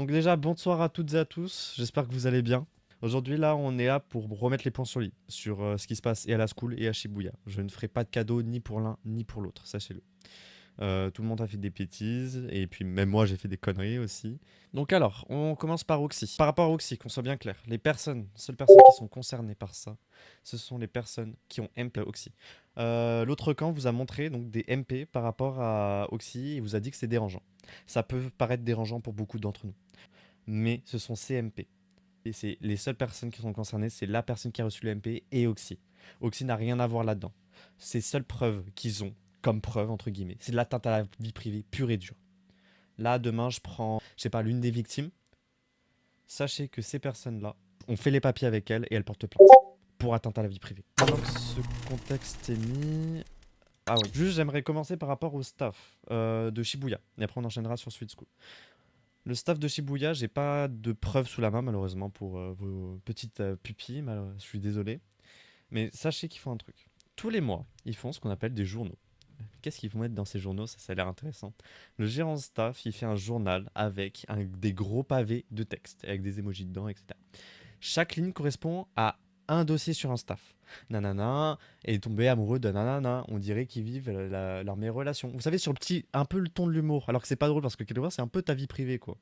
Donc déjà, bonsoir à toutes et à tous, j'espère que vous allez bien. Aujourd'hui là, on est là pour remettre les points sur lit, sur ce qui se passe et à la school et à Shibuya. Je ne ferai pas de cadeau ni pour l'un ni pour l'autre, sachez-le. Tout le monde a fait des bêtises, et puis même moi j'ai fait des conneries aussi. Donc alors, on commence par Oxy. Par rapport à Oxy, qu'on soit bien clair, seules personnes qui sont concernées par ça, ce sont les personnes qui ont MP Oxy. L'autre camp vous a montré donc des MP par rapport à Oxy et vous a dit que c'est dérangeant. Ça peut paraître dérangeant pour beaucoup d'entre nous, mais ce sont ces MP. Et c'est les seules personnes qui sont concernées, c'est la personne qui a reçu le MP et Oxy. Oxy n'a rien à voir là-dedans. Ces seules preuves qu'ils ont, comme preuve entre guillemets, c'est de l'atteinte à la vie privée pure et dure. Là, demain, je prends, je sais pas, l'une des victimes. Sachez que ces personnes-là, on fait les papiers avec elles et elles portent plainte pour atteinte à la vie privée. Maintenant que ce contexte est mis... Ah oui, juste j'aimerais commencer par rapport au staff de Shibuya. Et après on enchaînera sur Sweet School. Le staff de Shibuya, j'ai pas de preuves sous la main malheureusement pour vos petites pupilles, je suis désolé. Mais sachez qu'ils font un truc. Tous les mois, ils font ce qu'on appelle des journaux. Qu'est-ce qu'ils vont mettre dans ces journaux? Ça a l'air intéressant. Le gérant de staff, il fait un journal avec des gros pavés de texte, avec des emojis dedans, etc. Chaque ligne correspond à un dossier sur un staff. Nanana est tombé amoureux de nanana. On dirait qu'ils vivent leur meilleure relation. Vous savez, sur le petit, un peu le ton de l'humour. Alors que c'est pas drôle parce que quelque part, c'est un peu ta vie privée, quoi.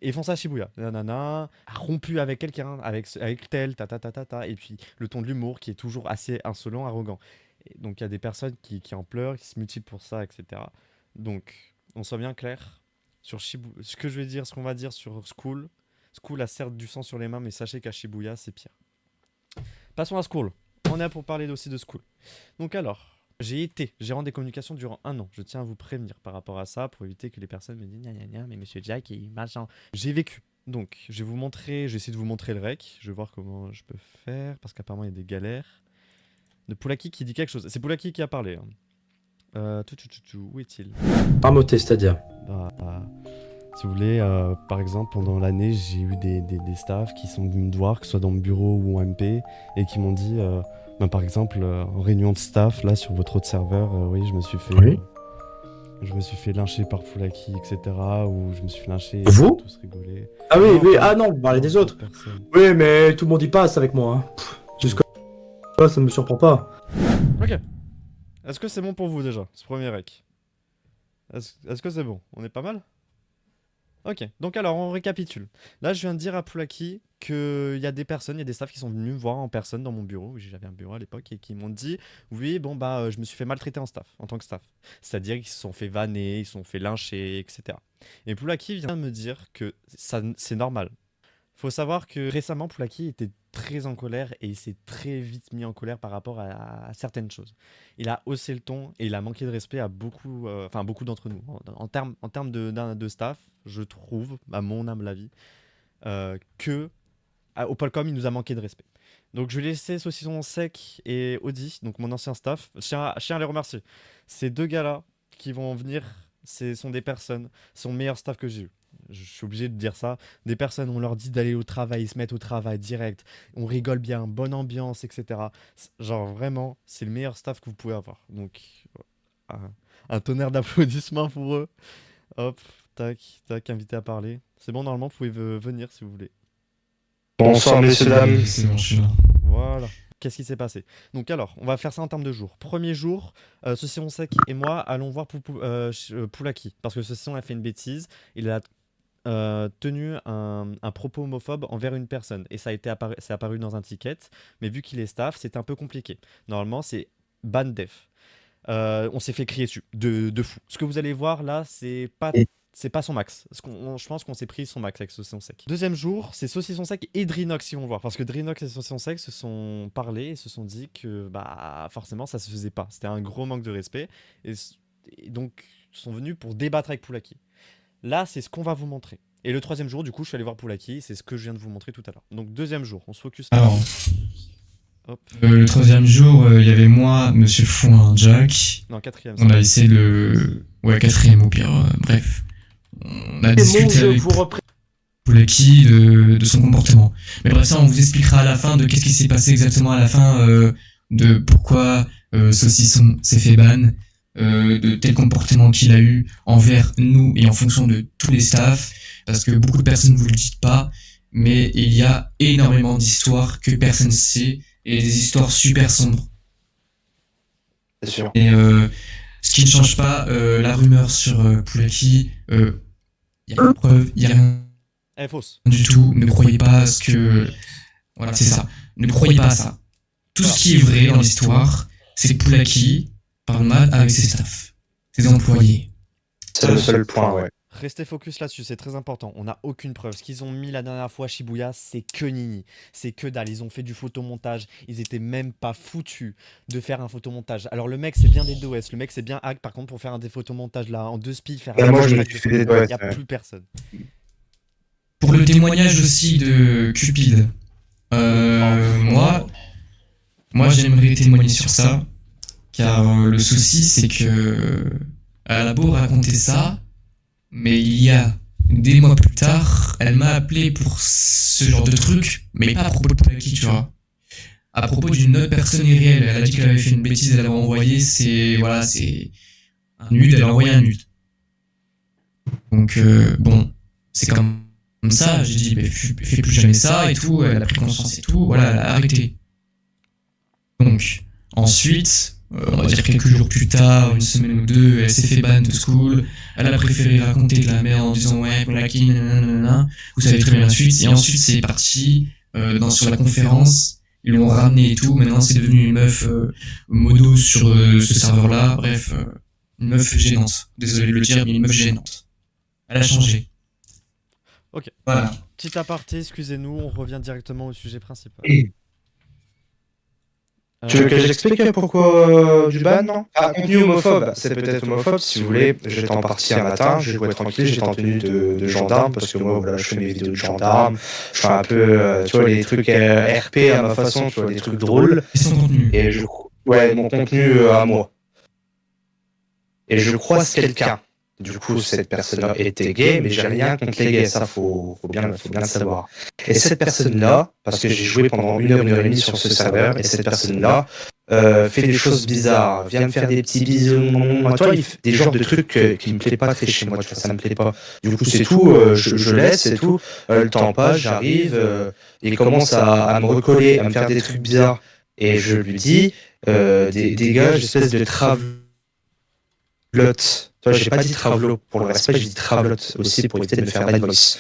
Et ils font ça à Shibuya. Nanana, a rompu avec quelqu'un, avec tel, ta ta ta ta ta. Et puis le ton de l'humour qui est toujours assez insolent, arrogant. Et donc il y a des personnes qui en pleurent, qui se mutilent pour ça, etc. Donc on soit bien clair sur Shibuya. Ce que je vais dire, ce qu'on va dire sur School. School a certes du sang sur les mains, mais sachez qu'à Shibuya, c'est pire. Passons à School. On est là pour parler aussi de School. Donc alors, j'ai été gérant des communications durant 1 an. Je tiens à vous prévenir par rapport à ça pour éviter que les personnes me disent gna gna gna, mais monsieur Jack, il machin. J'ai vécu. Donc, je vais vous montrer, je vais essayer de vous montrer le rec. Je vais voir comment je peux faire parce qu'apparemment il y a des galères. De Poulaki qui dit quelque chose. C'est Poulaki qui a parlé. Où est-il? Ramoté, c'est-à-dire. Si vous voulez, par exemple, pendant l'année, j'ai eu des staffs qui sont venus me voir, que ce soit dans le bureau ou en MP, et qui m'ont dit, par exemple, en réunion de staff, là, sur votre autre serveur, oui, je me suis fait... Oui. Je me suis fait lyncher par Poulaki, etc. Ou je me suis fait lyncher et Vous ils ont tous rigolé. Ah oui, Non, oui, pas- ah non, vous parlez des pas autres. personne. Oui, mais tout le monde y passe avec moi. Hein. Jusqu'à ça me surprend pas. Ok. Est-ce que c'est bon pour vous déjà, ce premier rec? Est-ce que c'est bon? On est pas mal? Ok, donc alors on récapitule. Là, je viens de dire à Poulaki qu'il y a des personnes, il y a des staffs qui sont venus me voir en personne dans mon bureau, oui, j'avais un bureau à l'époque, et qui m'ont dit oui, bon, bah, je me suis fait maltraiter en tant que staff. C'est-à-dire qu'ils se sont fait vanner, ils se sont fait lyncher, etc. Et Poulaki vient de me dire que ça, c'est normal. Faut savoir que récemment, Poulaki était très en colère et il s'est très vite mis en colère par rapport à certaines choses. Il a haussé le ton et il a manqué de respect à beaucoup d'entre nous. En termes de staff, je trouve, à mon humble avis, que au Polcom, il nous a manqué de respect. Donc je vais laisser Saucisson Sec et Audi, donc mon ancien staff. Je tiens à les remercier. Ces deux gars-là qui vont venir, ce sont des personnes, sont meilleurs staff que j'ai eu. Je suis obligé de dire ça. Des personnes, on leur dit d'aller au travail, ils se mettent au travail direct. On rigole bien, bonne ambiance, etc. Genre vraiment, c'est le meilleur staff que vous pouvez avoir. Donc, un tonnerre d'applaudissements pour eux. Hop, tac, tac, invité à parler. C'est bon, normalement, vous pouvez venir si vous voulez. Bonsoir, messieurs, dames. C'est bon, je suis là. Voilà. Qu'est-ce qui s'est passé? Donc alors, on va faire ça en termes de jours. Premier jour, Saucisson Sec et moi allons voir Poulaki. Parce que Saucisson a fait une bêtise. Il a tenu un propos homophobe envers une personne. Et c'est apparu dans un ticket. Mais vu qu'il est staff, c'est un peu compliqué. Normalement, c'est ban def. On s'est fait crier dessus, de fou. Ce que vous allez voir là, c'est pas son max. Je pense qu'on s'est pris son max avec Saucisson Sec. Deuxième jour, c'est Saucisson Sec et Drinox qui vont voir. Parce que Drinox et Saucisson Sec se sont parlé et se sont dit que bah forcément ça se faisait pas. C'était un gros manque de respect. Et donc sont venus pour débattre avec Poulaki. Là, c'est ce qu'on va vous montrer. Et le troisième jour, du coup, je suis allé voir Poulaki. C'est ce que je viens de vous montrer tout à l'heure. Donc deuxième jour, on se focus. Alors, Hop. le troisième jour, il y avait moi, Monsieur Fouin, Jack. Non, quatrième. On a essayé de... Ouais, quatrième au pire, bref. On a discuté avec Poulaki de son comportement. Mais bref, ça, on vous expliquera à la fin de qu'est-ce qui s'est passé exactement à la fin, de pourquoi Saucisson s'est fait ban, de tel comportement qu'il a eu envers nous et en fonction de tous les staffs, parce que beaucoup de personnes ne vous le dites pas, mais il y a énormément d'histoires que personne ne sait, et des histoires super sombres. C'est sûr. Et ce qui ne change pas la rumeur sur Poulaki, il n'y a pas de preuve, il n'y a rien Fausse. du tout. Ne croyez pas à ce que... Voilà, c'est ça. Ne croyez pas à ça. Tout ce qui est vrai dans l'histoire, c'est que Poulaki parle mal avec ses staffs, ses employés. C'est le seul point, ouais. Restez focus là-dessus, c'est très important. On n'a aucune preuve. Ce qu'ils ont mis la dernière fois à Shibuya, c'est que nini. C'est que dalle. Ils ont fait du photomontage. Ils étaient même pas foutus de faire un photomontage. Alors le mec, c'est bien des DOS. Le mec, c'est bien hack. Par contre, pour faire des photomontages là, en 2 spies, faire Moi, je me suis fait des DOS. il n'y a plus personne. Pour le témoignage aussi de Cupid, moi j'aimerais témoigner sur ça, car le souci c'est que elle a beau raconter ça, mais il y a des mois plus tard, elle m'a appelé pour ce genre de truc, mais pas à propos de Poulaki, tu vois. À propos d'une autre personne irréelle, elle a dit qu'elle avait fait une bêtise, elle avait envoyé, c'est un nude, elle a envoyé un nude. Donc bon, c'est comme ça, j'ai dit, fais plus jamais ça et tout, elle a pris conscience et tout, voilà, elle a arrêté. Donc, ensuite, on va dire quelques jours plus tard, une semaine ou deux, elle s'est fait ban de school, elle a préféré raconter de la merde en disant ouais, Poulaki, nanana, vous savez très bien la suite, et ensuite c'est parti sur la conférence, ils l'ont ramené et tout, maintenant c'est devenu une meuf modo sur ce serveur-là, bref, une meuf gênante, désolé de le dire, mais une meuf gênante. Elle a changé. Ok. Voilà. Petit aparté, excusez-nous, on revient directement au sujet principal. Tu veux que j'explique pourquoi du ban, non? Ah, contenu homophobe, c'est peut-être homophobe, si vous voulez. J'étais en partie un matin, je jouais tranquille, j'étais en tenue de gendarme, parce que moi, voilà, je fais mes vidéos de gendarme, je fais un peu, tu vois, les trucs RP à ma façon, tu vois, des trucs drôles. Et son contenu. Et ouais, mon contenu à moi. Et je croise quelqu'un. Du coup, cette personne-là était gay, mais j'ai rien contre les gays, ça faut bien le savoir. Et cette personne-là, parce que j'ai joué pendant 1 heure et demie sur ce serveur, et cette personne-là fait des choses bizarres, vient me faire des petits bisous, toi, il fait des genres de trucs qui me plaît pas très chez moi, tu vois, ça me plaît pas. Du coup, c'est tout, je laisse, c'est tout, le temps passe, j'arrive, il commence à me recoller, à me faire des trucs bizarres, et je lui dis, dégage, espèce de travlotte. Toi, j'ai pas dit travelo pour le respect, j'ai dit travlotte aussi pour éviter de me faire bad voice.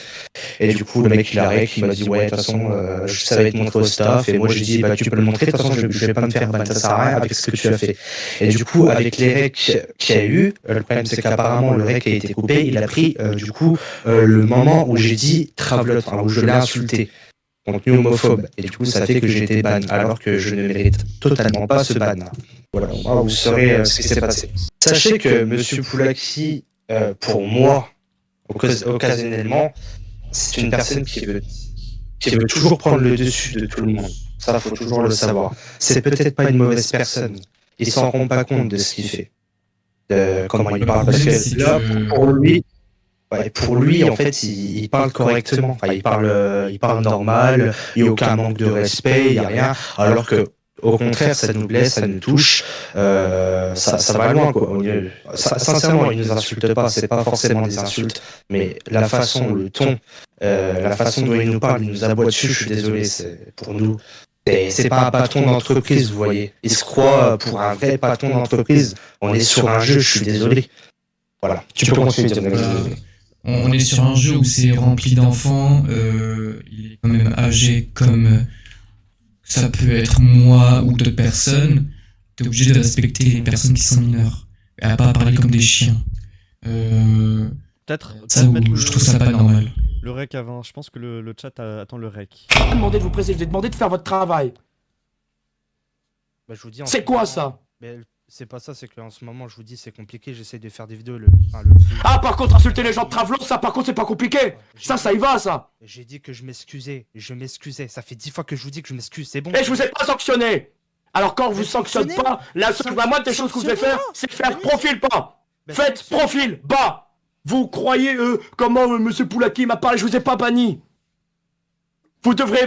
Et du coup, le mec il a rec, il m'a dit ouais, de toute façon, je savais te montrer au staff, et moi j'ai dit bah tu peux le montrer, de toute façon je vais pas me faire ban, ça sert à rien avec ce que tu as fait. Et du coup, avec les recs qu'il y a eu, le problème c'est qu'apparemment le rec a été coupé, il a pris du coup le moment où j'ai dit travlotte, enfin, où je l'ai insulté. Contenu homophobe, et du coup ça fait que j'ai été ban, alors que je ne mérite totalement pas ce ban. Voilà, vous saurez ce qui s'est passé. Sachez que Monsieur Poulaki, pour moi, occasionnellement, c'est une personne qui veut toujours prendre le dessus de tout le monde. Ça, faut toujours le savoir. C'est peut-être pas une mauvaise personne. Il s'en rend pas compte de ce qu'il fait, de comment il parle, parce que là, pour lui, en fait, il parle correctement. Enfin, il parle normal. Il n'y a aucun manque de respect. Il n'y a rien. Alors que, au contraire, ça nous blesse, ça nous touche. Ça va loin, quoi. Sincèrement, il nous insulte pas. C'est pas forcément des insultes, mais la façon, le ton, la façon dont il nous parle, il nous aboie dessus. Je suis désolé. Pour nous, c'est pas un patron d'entreprise, vous voyez. Il se croit pour un vrai patron d'entreprise. On est sur un jeu. Je suis désolé. Voilà. Tu peux continuer. On est sur un jeu où c'est rempli d'enfants, il est quand même âgé comme ça peut être moi ou d'autres personnes, t'es obligé de respecter les personnes qui sont mineures, et à pas parler comme des chiens. Peut-être je trouve ça pas normal. Le rec avant, je pense que le chat attend le rec. Je vous ai demandé de vous presser, je vous ai demandé de faire votre travail. Bah, je vous dis, C'est quoi ça? Mais c'est pas ça, c'est qu'en ce moment, je vous dis, c'est compliqué, j'essaie de faire des vidéos Ah, par contre, insulter les gens de Travelo, ça par contre, c'est pas compliqué. Ça y va, ça. J'ai dit que je m'excusais, ça fait 10 fois que je vous dis que je m'excuse, c'est bon. Et je vous ai pas sanctionné. Alors quand on vous sanctionne pas, la moindre des choses que vous devez faire, c'est faire profil bas. Faites profil bas. Vous croyez, comment Monsieur Poulaki m'a parlé, je vous ai pas banni. Vous devrez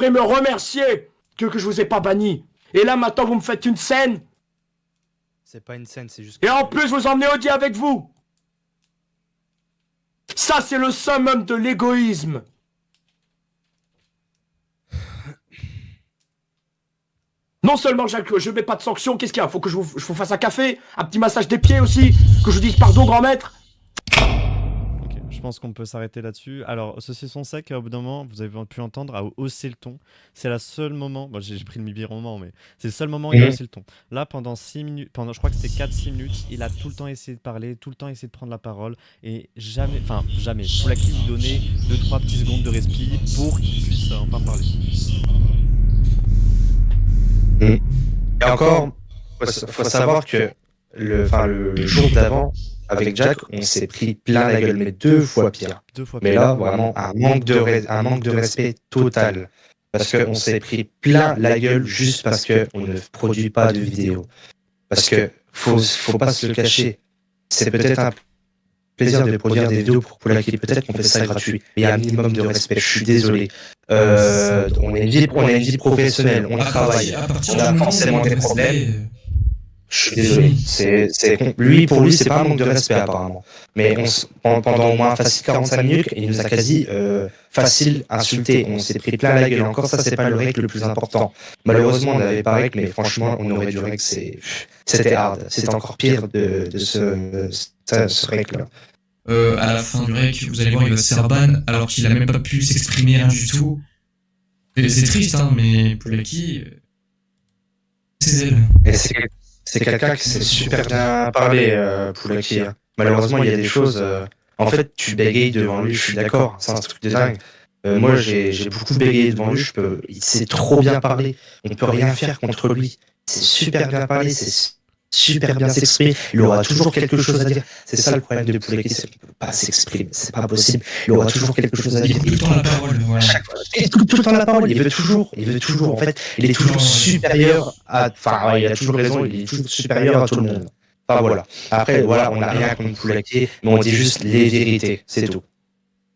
me remercier que je vous ai pas banni. Et là, maintenant, vous me faites une scène. C'est pas une scène, c'est juste... Et en plus, vous emmenez Audi avec vous. Ça, c'est le summum de l'égoïsme. Non seulement je mets pas de sanction, qu'est-ce qu'il y a? Faut que je vous fasse un café, un petit massage des pieds aussi, que je vous dise pardon, grand maître. Ok, je pense qu'on peut s'arrêter là-dessus. Alors, Saucisson Sec, au bout d'un moment, vous avez pu entendre, a haussé le ton. C'est le seul moment, bon, j'ai pris le mi-moment, mais c'est le seul moment où il a haussé le ton. Là, pendant 6 minutes, je crois que c'était 4-6 minutes, il a tout le temps essayé de parler, tout le temps essayé de prendre la parole, et jamais, Poulaki lui donnait 2-3 petites secondes de respi pour qu'il puisse enfin parler. Et encore, faut savoir que le jour d'avant, avec Jack, on s'est pris plein la gueule, mais 2 fois pire. Mais là, vraiment, un manque de respect total. Parce qu'on s'est pris plein la gueule juste parce qu'on ne produit pas de vidéos. Parce que faut pas se le cacher. C'est peut-être un plaisir de produire des vidéos pour Poulaki. Peut-être qu'on fait ça gratuit. Mais il y a un minimum de respect. Je suis désolé. On a une vie professionnelle. On travaille. On a forcément des problèmes. Je suis désolé. Pour lui, c'est pas un manque de respect apparemment. Mais pendant au moins facile 45 minutes, il nous a quasi facile insulté. On s'est pris plein la gueule. Encore ça, c'est pas le règle le plus important. Malheureusement, on n'avait pas règle, mais franchement, on aurait dû règle. C'était hard. C'était encore pire de ce règle-là. À la fin du rec, vous allez voir, il va se faire ban alors qu'il a même pas pu s'exprimer rien du tout. Et c'est triste, hein, mais Poulaki, c'est elle. Et c'est quelqu'un qui sait super bien parler, Poulaki. Malheureusement, il y a des choses. En fait, tu bégayes devant lui, je suis d'accord, c'est un truc de dingue. Moi, j'ai beaucoup bégayé devant lui, il sait trop bien parler. On peut rien faire contre lui. C'est super bien parler, c'est super bien s'exprimer. Il aura toujours quelque chose à dire. C'est ça le problème de Poulaki, c'est qu'il ne peut pas s'exprimer. C'est pas possible. Il aura toujours quelque chose à dire. Il coupe tout le temps la parole, voilà. Il coupe tout le temps la parole. Il veut toujours. En fait, il est toujours supérieur à. Enfin, il a toujours raison. Il est toujours supérieur à tout le monde. Enfin voilà. Après, voilà, on n'a rien contre Poulaki, mais on dit juste les vérités. C'est tout.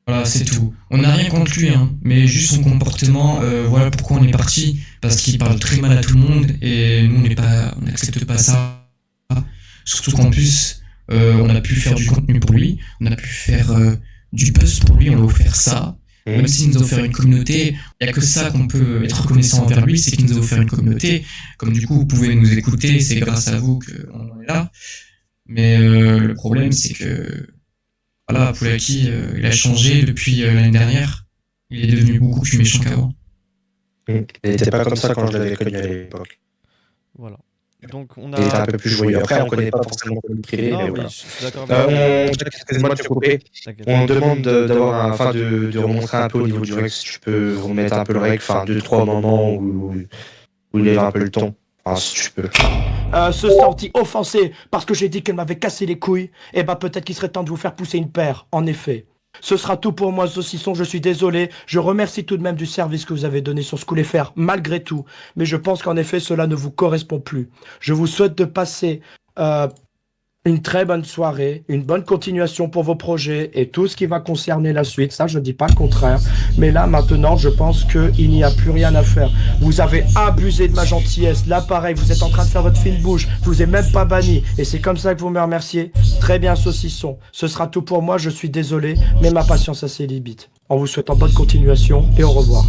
Voilà, c'est tout. On n'a rien contre lui, hein, mais juste son comportement, voilà pourquoi on est parti, parce qu'il parle très mal à tout le monde, et nous on n'accepte pas ça. Surtout qu'en plus, on a pu faire du contenu pour lui, on a pu faire du buzz pour lui, on lui a offert ça. Même s'il nous a offert une communauté, il n'y a que ça qu'on peut être reconnaissant envers lui, c'est qu'il nous a offert une communauté. Comme du coup, vous pouvez nous écouter, c'est grâce à vous qu'on en est là. Mais le problème, c'est que voilà, Poulaki, il a changé depuis l'année dernière. Il est devenu beaucoup plus méchant qu'avant. Il n'était pas comme ça quand je l'avais connu à l'époque. Voilà. Donc il était un peu plus joyeux. Après, on ne connaît pas forcément le privé, mais voilà. Excusez-moi de te couper. On demande d'avoir de remontrer un peu au niveau du rec, si tu peux remettre un peu le rec, 2-3 moments où il élève un peu le ton. Enfin, si tu peux. Se sentit offensé parce que j'ai dit qu'elle m'avait cassé les couilles, et bah peut-être qu'il serait temps de vous faire pousser une paire, en effet. Ce sera tout pour moi, Saucisson, je suis désolé. Je remercie tout de même du service que vous avez donné sur School FR, malgré tout. Mais je pense qu'en effet, cela ne vous correspond plus. Je vous souhaite de passer une très bonne soirée, une bonne continuation pour vos projets et tout ce qui va concerner la suite. Ça, je ne dis pas le contraire. Mais là, maintenant, je pense qu'il n'y a plus rien à faire. Vous avez abusé de ma gentillesse. Là, pareil, vous êtes en train de faire votre fine bouche. Je vous ai même pas banni. Et c'est comme ça que vous me remerciez. Très bien, Saucisson. Ce sera tout pour moi. Je suis désolé. Mais ma patience a ses limites. En vous souhaitant bonne continuation et au revoir.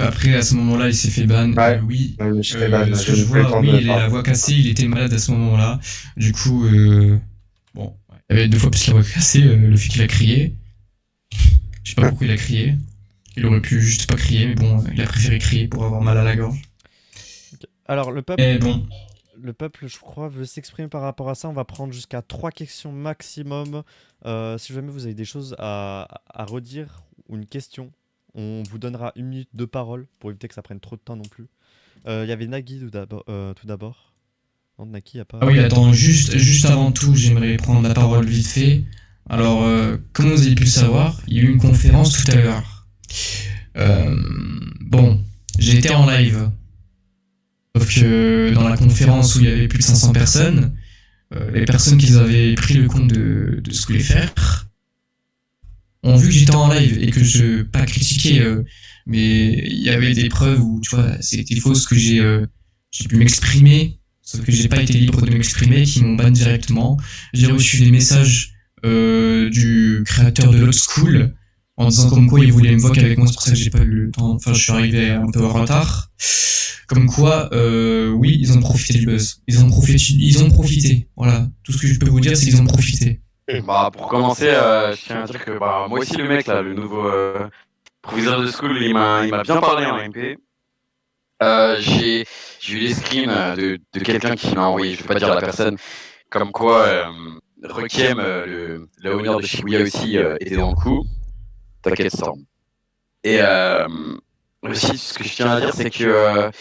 Après, à ce moment-là, il s'est fait ban. Oui, ce que je vois, oui, il a la voix cassée, il était malade à ce moment-là. Du coup, bon, il y avait 2 fois plus la voix cassée, le fait qu'il a crié. Je sais pas pourquoi il a crié. Il aurait pu juste pas crier, mais bon, il a préféré crier pour avoir mal à la gorge. Alors, le peuple, bon. le peuple, je crois, veut s'exprimer par rapport à ça. On va prendre jusqu'à 3 questions maximum. Si jamais vous avez des choses à redire ou une question, on vous donnera 1 minute de parole pour éviter que ça prenne trop de temps non plus. Il y avait Nagui tout d'abord. Non, Nagui y a pas... Ah oui, attends, juste avant tout, j'aimerais prendre la parole vite fait. Alors, comme vous avez pu le savoir, il y a eu une conférence tout à l'heure. Bon, j'ai été en live. Sauf que dans la conférence où il y avait plus de 500 personnes, les personnes qui avaient pris le compte de School FR ont vu que j'étais en live et que je pas critiqué, mais il y avait des preuves où tu vois c'était faux ce que j'ai pu m'exprimer, sauf que j'ai pas été libre de m'exprimer, qui m'ont ban directement. J'ai reçu des messages du créateur de l'Old School, en disant comme quoi il voulait me voquer avec moi, c'est pour ça que j'ai pas eu le temps, enfin je suis arrivé un peu en retard. Comme quoi, oui, ils ont profité du buzz. Ils ont profité. Voilà. Tout ce que je peux vous dire, c'est qu'ils ont profité. Bah, pour commencer, je tiens à dire que bah, moi aussi, le mec, là, le nouveau proviseur de school, il m'a bien parlé en MP. J'ai eu les screens de quelqu'un qui m'a envoyé, je vais pas dire la personne, comme quoi Requiem, le owner de Shibuya aussi, était dans le coup. T'inquiète, Storm. Et aussi, ce que je tiens à dire, c'est que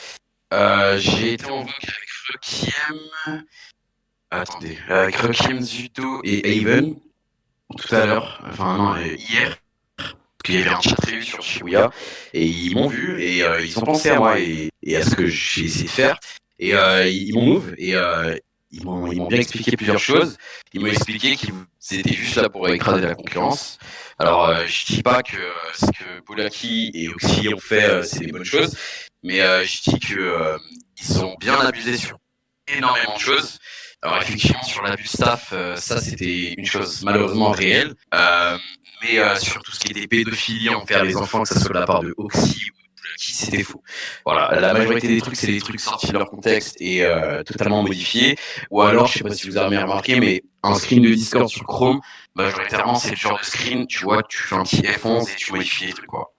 j'ai été en vogue avec Requiem. Attendez, avec Requiem, Zuto et Haven tout à l'heure, enfin non, hier, parce qu'il y avait un chat prévu sur Shibuya, et ils m'ont vu, et ils ont pensé à moi et à ce que j'ai essayé de faire, et ils m'ont move, et ils m'ont bien expliqué plusieurs choses. Ils m'ont expliqué qu'ils étaient juste là pour écraser la concurrence. Alors, je dis pas que ce que Polaki et Oxy ont fait, c'est des bonnes choses, mais je dis que ils ont bien abusé sur énormément de choses. Alors effectivement, sur l'abus staff, ça c'était une chose malheureusement réelle, mais sur tout ce qui était pédophilie envers les enfants, que ce soit de la part de Oxy ou de Polaki, c'était faux. Voilà, la majorité des trucs, c'est des trucs sortis de leur contexte et totalement modifiés, ou alors, je sais pas si vous avez remarqué, mais un screen de Discord sur Chrome, majoritairement c'est le genre de screen, tu vois, tu fais un petit F11 et tu modifies les trucs, quoi.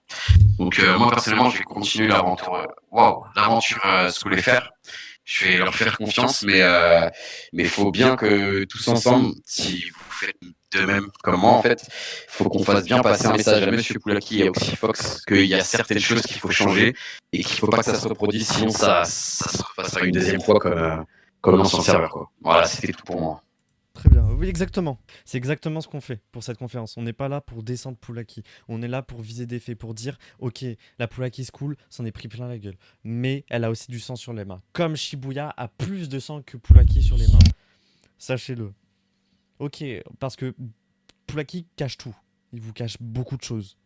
Donc moi personnellement, je vais continuer l'aventure, ce que je voulais faire. Je vais leur faire confiance, mais il faut bien que tous ensemble, si vous faites de même comme moi en fait, faut qu'on fasse bien passer un message à Monsieur Poulaki et à Oxy Fox qu'il y a certaines choses qu'il faut changer et qu'il faut pas que ça se reproduise, sinon ça se repassera une deuxième fois comme l'ancien serveur, quoi. Voilà, c'était tout pour moi. Très bien, oui exactement. C'est exactement ce qu'on fait pour cette conférence. On n'est pas là pour descendre Poulaki. On est là pour viser des faits, pour dire ok, la Poulaki School s'en est pris plein la gueule. Mais elle a aussi du sang sur les mains. Comme Shibuya a plus de sang que Poulaki sur les mains. Sachez-le. Ok, parce que Poulaki cache tout. Il vous cache beaucoup de choses.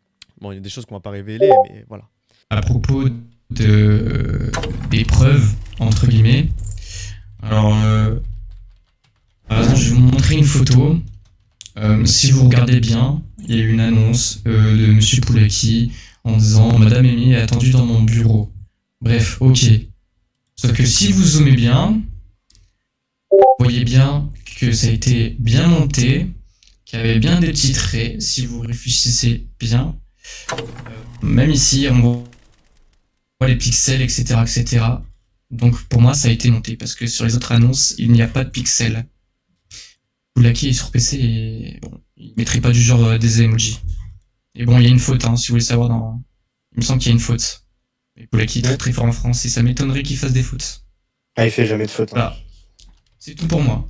Bon, il y a des choses qu'on va pas révéler, mais voilà. À propos des preuves, entre guillemets, alors... par exemple, je vais vous montrer une photo. Si vous regardez bien, il y a eu une annonce de Monsieur Poulaki en disant « Madame Amy est attendue dans mon bureau ». Bref, ok. Sauf que si vous zoomez bien, vous voyez bien que ça a été bien monté, qu'il y avait bien des petits traits, si vous réfléchissez bien. Même ici, on voit les pixels, etc., etc. Donc pour moi, ça a été monté, parce que sur les autres annonces, il n'y a pas de pixels. Poulaki est sur PC et bon, il mettrait pas du genre des emojis. Et bon, il y a une faute, hein, si vous voulez savoir. Il me semble qu'il y a une faute. Et Poulaki est très très fort en France et ça m'étonnerait qu'il fasse des fautes. Ah, il fait jamais de faute. Hein. Voilà. C'est tout pour moi.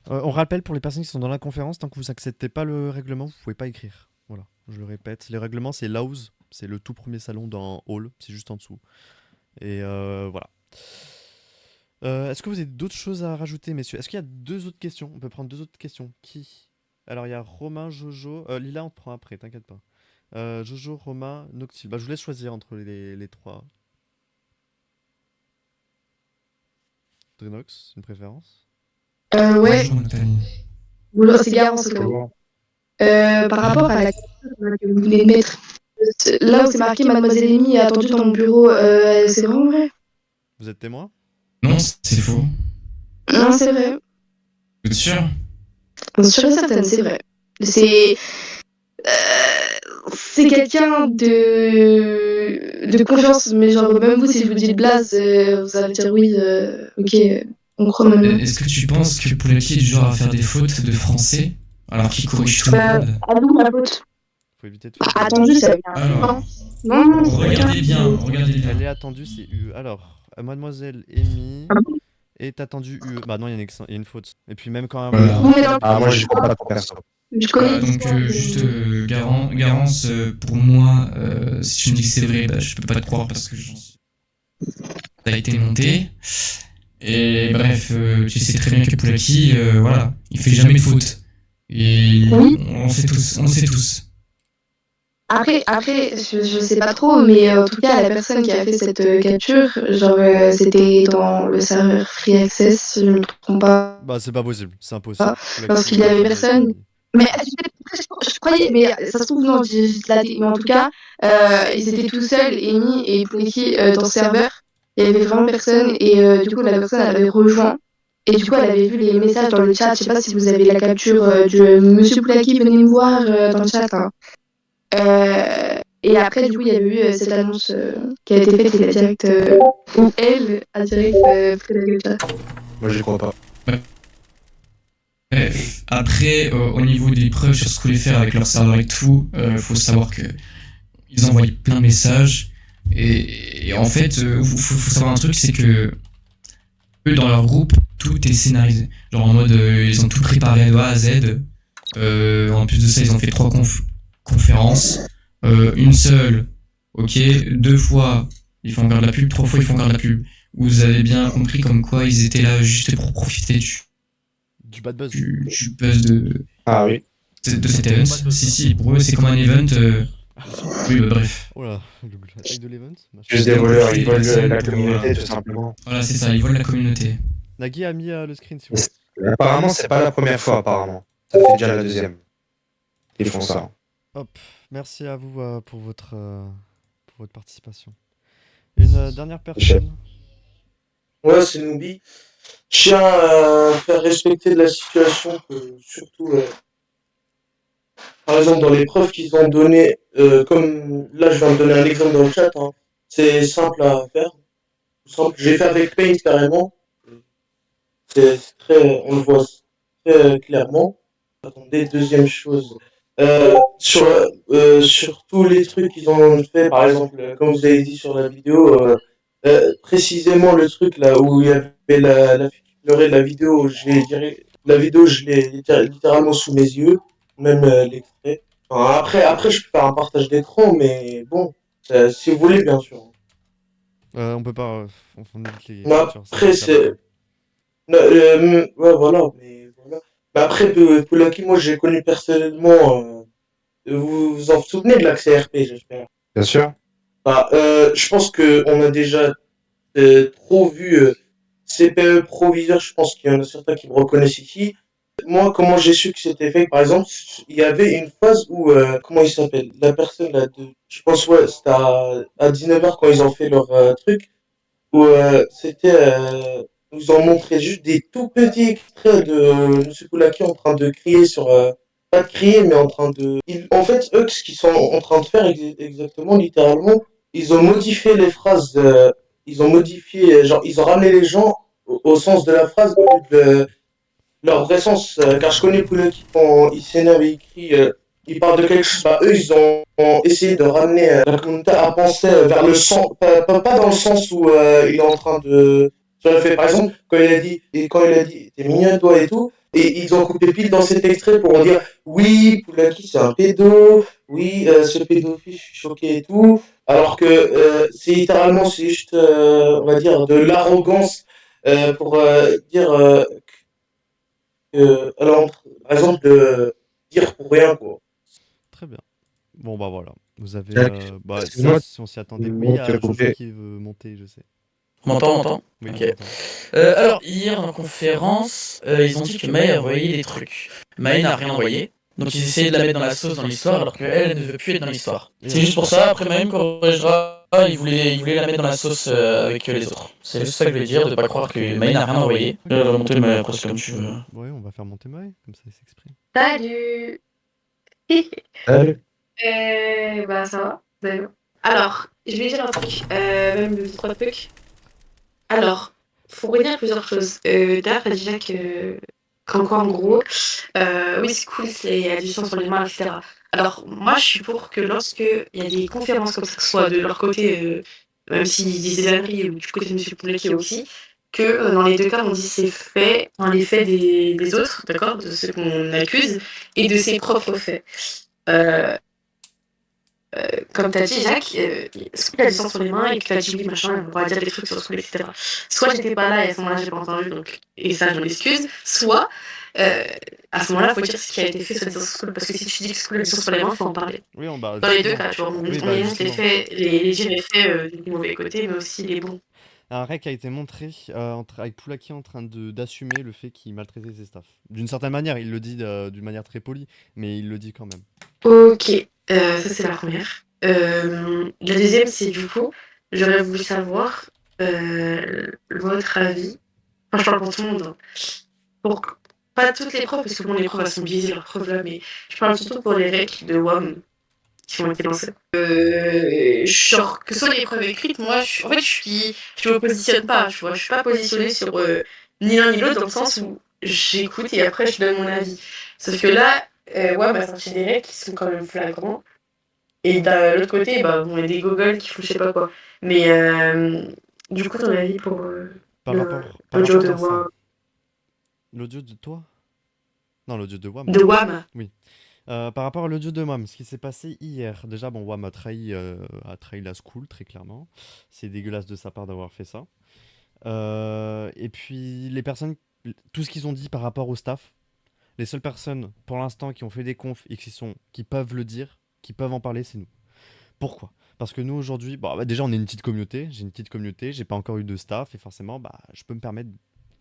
On rappelle pour les personnes qui sont dans la conférence, tant que vous n'acceptez pas le règlement, vous pouvez pas écrire. Voilà, je le répète. Les règlements, c'est Laws, c'est le tout premier salon dans Hall, c'est juste en dessous. Et voilà. Est-ce que vous avez d'autres choses à rajouter, messieurs? Est-ce qu'il y a deux autres questions? On peut prendre deux autres questions. Qui? Alors, il y a Romain, Jojo. Lila, on te prend après, t'inquiète pas. Jojo, Romain, Noctil. Bah, je vous laisse choisir entre les trois. Drenox, une préférence? Ouais. Bonjour Nathalie. Bonjour, c'est Garance au cas où. Par rapport à la question que vous venez de mettre, là où c'est marqué Mademoiselle Amy est attendue dans mon bureau, c'est vraiment vrai? Vous êtes témoin? Non, c'est faux. Non, c'est vrai. Vous êtes sûr? Sûre et certaine, c'est vrai. C'est quelqu'un de confiance, mais genre même vous, si je vous dis le blaze, vous allez dire oui, ok, on croit maintenant. Est-ce que tu penses que Poulaki est du genre à faire des fautes de français alors qu'il corrige tout le monde? Ah non, la faute. Faut éviter de faire. Attendu, ça veut Alors, non, regardez bien. Elle est attendue, c'est UE. Alors, Mademoiselle Amy est attendue UE. Bah non, il y a une faute. Et puis même quand même. Voilà. Ah, moi, je crois pas pour perso. Je connais. Donc juste Garance, pour moi, si tu me dis que c'est vrai, bah, je peux pas te croire parce que ça a été monté. Et bref, tu sais très bien que Poulaki, voilà, il fait jamais de faute. Et Oui. on le sait tous. Après, je sais pas trop, mais en tout cas, la personne qui a fait cette capture, genre, c'était dans le serveur Free Access, si je ne me trompe pas, Bah, c'est pas possible, c'est impossible. parce qu'il y avait personne. Mais je croyais, mais ça se trouve, non, mais en tout cas, ils étaient tout seuls, Amy et Puneki, dans le serveur. Il y avait vraiment personne, et du coup, la personne, elle avait rejoint. Et du coup, elle avait vu les messages dans le chat. Je sais pas si vous avez la capture de Monsieur Poulaki, venez me voir dans le chat, hein. Et après, du coup, il y avait eu cette annonce qui a été faite, et la direct, ou elle a direct fait la capture. Moi, j'y crois pas. Bref, après, au niveau des preuves sur ce qu'on voulait faire avec leur serveur et tout, faut savoir que ils envoyaient plein de messages. Et en fait, faut savoir un truc, c'est que eux, dans leur groupe, tout est scénarisé. Genre en mode, ils ont tout préparé de A à Z. En plus de ça, ils ont fait 3 conférences. Une seule, ok. 2 fois, ils font encore de la pub. 3 fois, ils font encore de la pub. Vous avez bien compris comme quoi ils étaient là juste pour profiter du bad buzz. Du buzz de... Ah oui. De cet event. Si, pour eux, c'est comme un event. Oui, bref. Oh là, la taille de l'event. Juste des voleurs, ils volent la communauté, tout simplement. Voilà, c'est ça, ils volent la communauté. Nagui a mis le screen, s'il vous plaît. Apparemment, c'est pas la première fois, apparemment. Ça fait déjà la deuxième. Ils font ça. Hop, merci à vous pour votre participation. Une dernière personne. Ouais, c'est Noubi. Je tiens à faire respecter de la situation, surtout, par exemple, dans les preuves qu'ils ont données, comme là, je viens de donner un exemple dans le chat, hein. C'est simple à faire. Simple. J'ai fait avec Paint carrément. C'est très, on le voit très clairement. Attendez, deuxième chose. Sur tous les trucs qu'ils ont fait, par exemple, comme vous avez dit sur la vidéo, précisément le truc là où il y avait la fille qui pleurait, la vidéo, je l'ai littéralement sous mes yeux, même l'extrait. Enfin, après, je peux faire un partage d'écran, mais bon, si vous voulez, bien sûr. On peut pas. On évite les. Mais après, c'est. Ouais, voilà, mais voilà. Mais après, Poulaki, moi, j'ai connu personnellement. Vous vous en souvenez de l'accès RP, j'espère. Bien sûr. Bah, je pense qu'on a déjà trop vu CPE proviseur, je pense qu'il y en a certains qui me reconnaissent ici. Moi, comment j'ai su que c'était fait, par exemple, il y avait une phase où, comment il s'appelle, la personne là, je pense, ouais, c'était à 19h quand ils ont fait leur truc, où nous ont montré juste des tout petits extraits de M. Poulaki en train de crier sur, pas de crier, mais en train de, en fait, eux, ce qu'ils sont en train de faire exactement, littéralement, ils ont modifié les phrases, ils ont modifié, genre, ils ont ramené les gens au sens de la phrase au lieu de leur vrai sens, car je connais Poulaki quand il s'énerve et il crie, il parle de quelque chose, bah, eux, ils ont essayé de ramener la communauté à penser vers le sens, pas dans le sens où il est en train de sur le fait, par exemple, quand il a dit, t'es mignon toi et tout, et ils ont coupé pile dans cet extrait pour dire, oui, Poulaki c'est un pédo, oui, ce pédophile, je suis choqué et tout, alors que c'est littéralement, c'est juste, on va dire, de l'arrogance pour dire alors, par exemple, de dire pour rien, quoi. Très bien. Bon, bah voilà. Vous avez. Bah, moi, si on s'y attendait. Oui, il y a Jojo qui veut monter, je sais. On m'entend? Oui, ok. Alors, hier, en conférence, ils ont dit que Maë a envoyé des trucs. Maë n'a rien envoyé. Donc, ils essayaient de la mettre dans la sauce dans l'histoire, alors qu'elle, elle ne veut plus être dans l'histoire. C'est juste pour ça. Après, Maë me corrigera. Il voulait la mettre dans la sauce avec les autres. C'est juste ça que je voulais dire, de pas croire que Maë n'a rien envoyé. Je vais monter Maë après, c'est comme tu veux. Ouais, on va faire monter Maë, comme ça il s'exprime. Salut. Salut. Bah ça va. D'ailleurs. Alors, je vais dire un truc, même le 3 trucs. Alors, faut redire plusieurs choses. D'ailleurs, t'as dit déjà qu'en quoi, en gros, oui, c'est cool, il y a du sang sur les mains, etc. Alors, moi, je suis pour que lorsque il y a des conférences comme ça, que ce soit de leur côté, même s'ils disent des âneries, ou du côté de M. Poulaki aussi, que dans les deux cas, on dit c'est fait, dans les faits des autres, d'accord, de ceux qu'on accuse, et de ses propres faits. Comme t'as dit, Jacques, soit il a du sang sur les mains et que t'as dit oui, machin, on va dire des trucs sur School, etc. Soit j'étais pas là et à ce moment-là, j'ai pas entendu, donc, et ça, je m'excuse. Soit euh, à ce moment-là, faut dire ce qui a été fait sur School, parce que si tu dis que School est sur les mains, faut en parler. Oui, bah, Dans les deux justement. cas, tu vois, on Oui, on bah, énonce les justement. faits, les dires et faits du mauvais côté, mais aussi les bons. Un rec a été montré avec Poulaki en train d'assumer le fait qu'il maltraitait ses staffs. D'une certaine manière, il le dit d'une manière très polie, mais il le dit quand même. Ok, ça c'est la première. La deuxième, c'est du coup, j'aurais voulu savoir votre avis. Enfin, je parle pour tout le monde, hein. Pour pas toutes les profs, parce que bon, les profs elles sont biaisées leurs preuves là, mais je parle surtout pour les recs de WAM qui ont été lancés. Genre, que ce soit les preuves écrites, moi, en fait, je me positionne pas, tu vois, je suis pas positionnée sur ni l'un ni l'autre dans le sens où j'écoute et après je donne mon avis. Sauf que là, WAM a sorti des recs qui sont quand même flagrants. Et de l'autre côté, bah, bon, il y a des gogoles qui font je sais pas quoi. Mais du coup, ton avis pour Par rapport l'audio de à ça. WAM. L'audio de toi? Non, l'audio de WAM. De WAM. Oui. Par rapport à l'audio de WAM, ce qui s'est passé hier, déjà, bon, WAM a trahi la school, très clairement. C'est dégueulasse de sa part d'avoir fait ça. Et puis, les personnes, tout ce qu'ils ont dit par rapport au staff, les seules personnes, pour l'instant, qui ont fait des confs et qui peuvent le dire, qui peuvent en parler, c'est nous. Pourquoi? Parce que nous, aujourd'hui, bah, déjà, on est une petite communauté, j'ai pas encore eu de staff, et forcément, bah, je peux me permettre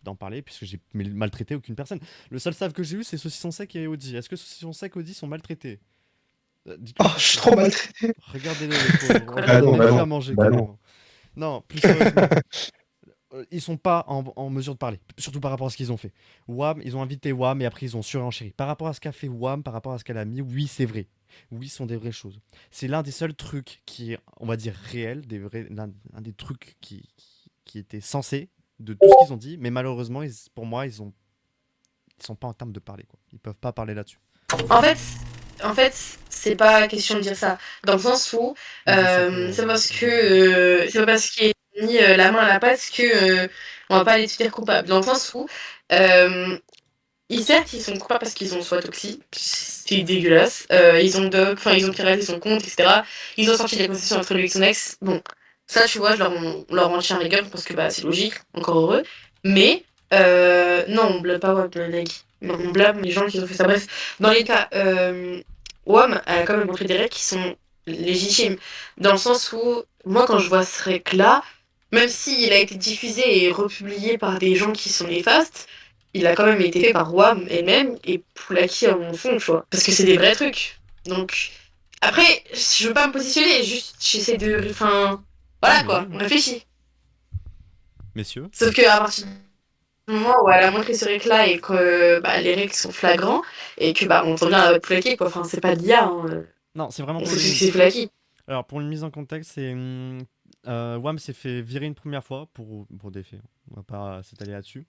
d'en parler, puisque j'ai maltraité aucune personne. Le seul staff que j'ai eu, c'est Saucisson Sec et Audi. Est-ce que Saucisson Sec et Audi sont maltraités? Oh, je suis trop maltraité. Regardez-les, les pauvres. Bah non, Même bah plus non. à manger, Bah non. carrément. Non, plus sérieusement. Ils sont pas en mesure de parler, surtout par rapport à ce qu'ils ont fait. WAM, ils ont invité WAM et après ils ont surenchéri. Par rapport à ce qu'a fait WAM, par rapport à ce qu'elle a mis, oui, c'est vrai. Oui, ce sont des vraies choses. C'est l'un des seuls trucs qui est, on va dire, réel, l'un des trucs qui était censé de tout ce qu'ils ont dit, mais malheureusement, pour moi, ils sont pas en termes de parler, quoi. Ils peuvent pas parler là-dessus. En fait, c'est pas question de dire ça. Dans le sens où c'est pas parce qu'il a mis la main à la pâte que on va pas les tenir coupables. Dans le sens où certes, ils sont coupables parce qu'ils ont soit toxiques, c'est dégueulasse. Ils ont ils ont piraté son compte, etc. Ils ont sorti des conversations entre lui et son ex. Bon, ça, tu vois, je leur en tiens rigueur parce que bah, c'est logique, encore heureux. Mais non, on blâme pas WAM, Nagui. On blâme les gens qui ont fait ça. Bref, dans les cas, WAM a quand même montré des règles qui sont légitimes. Dans le sens où, moi, quand je vois ce règle-là, même s'il a été diffusé et republié par des gens qui sont néfastes, il a quand même été fait par WAM elle-même et Poulaki à mon fond, tu vois. Parce que c'est des vrais trucs. Donc, après, je veux pas me positionner, juste j'essaie de. Enfin, voilà quoi, on réfléchit. Messieurs. Sauf qu'à partir du moment où elle a montré ce règle-là et que bah, les règles sont flagrants et que bah on entend bien Poulaki quoi, enfin c'est pas de l'IA. Hein. Non, c'est vraiment on pour sait que c'est Poulaki. Alors, pour une mise en contexte, c'est. WAM s'est fait virer une première fois pour des faits. On va pas s'étaler là-dessus.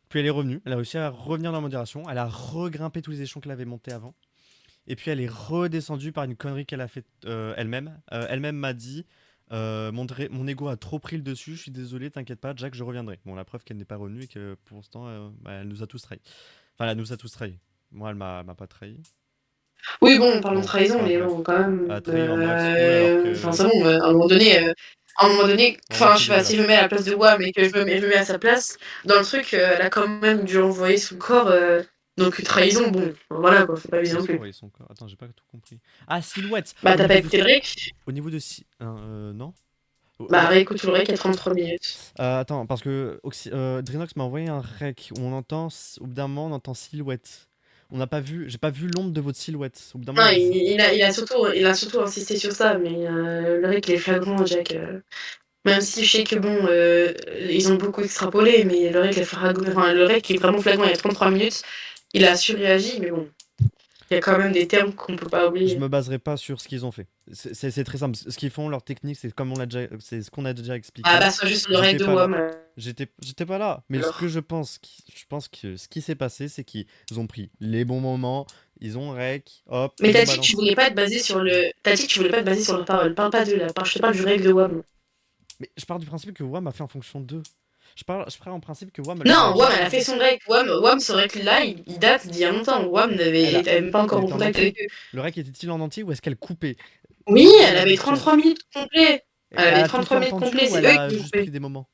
Puis elle est revenue. Elle a réussi à revenir dans la modération. Elle a regrimpé tous les échelons qu'elle avait montés avant. Et puis elle est redescendue par une connerie qu'elle a faite elle-même. Elle-même m'a dit mon ego a trop pris le dessus. Je suis désolé, t'inquiète pas, Jack, je reviendrai. Bon, la preuve qu'elle n'est pas revenue et que pour l'instant, elle nous a tous trahis. Enfin, elle nous a tous trahis. Moi, elle m'a pas trahi. Oui, bon, parlons de trahison, mais bon, quand même. Enfin, c'est bon, à un moment donné, enfin, je sais pas, si je me mets à la place de WAM et que je me mets à sa place, dans le truc, elle a quand même dû envoyer son corps, donc trahison, bon, voilà quoi, faut pas viser non plus. Son corps. Attends, j'ai pas tout compris. Ah, Silhouette. Bah, t'as pas écouté le rec? Au niveau de non. Bah, réécoute le rec, il y a 33 minutes. Attends, parce que Drinox m'a envoyé un rec où on entend, au bout d'un moment, on entend Silhouette. J'ai pas vu l'ombre de votre silhouette. Au bout d'un moment, Non, il a surtout insisté sur ça, mais le rec, il est flagrant, Jack. Même si je sais que bon, ils ont beaucoup extrapolé, mais le rec est vraiment flagrant, il y a 33 minutes. Il a surréagi, mais bon. Il y a quand même des termes qu'on peut pas oublier. Je me baserai pas sur ce qu'ils ont fait. C'est très simple. Ce qu'ils font, leur technique, c'est ce qu'on a déjà expliqué. Ah bah, soit juste le rec de WAM. J'étais pas là. Mais ce que je pense que ce qui s'est passé, c'est qu'ils ont pris les bons moments, ils ont rec, hop. Mais t'as dit que tu voulais pas te baser sur leur parole. Parle pas d'eux là. Je te parle du rec de WAM. Mais je pars du principe que WAM a fait en fonction d'eux. Je pars en principe que WAM. Non, WAM elle a fait son rec. WAM ce rec là, il date d'il y a longtemps. WAM n'avait même pas encore en contact avec eux. Le rec était-il en entier ou est-ce qu'elle coupait? Oui, elle avait 33 minutes complets. Elle avait 33 minutes complets, c'est eux qui juste pris des moments.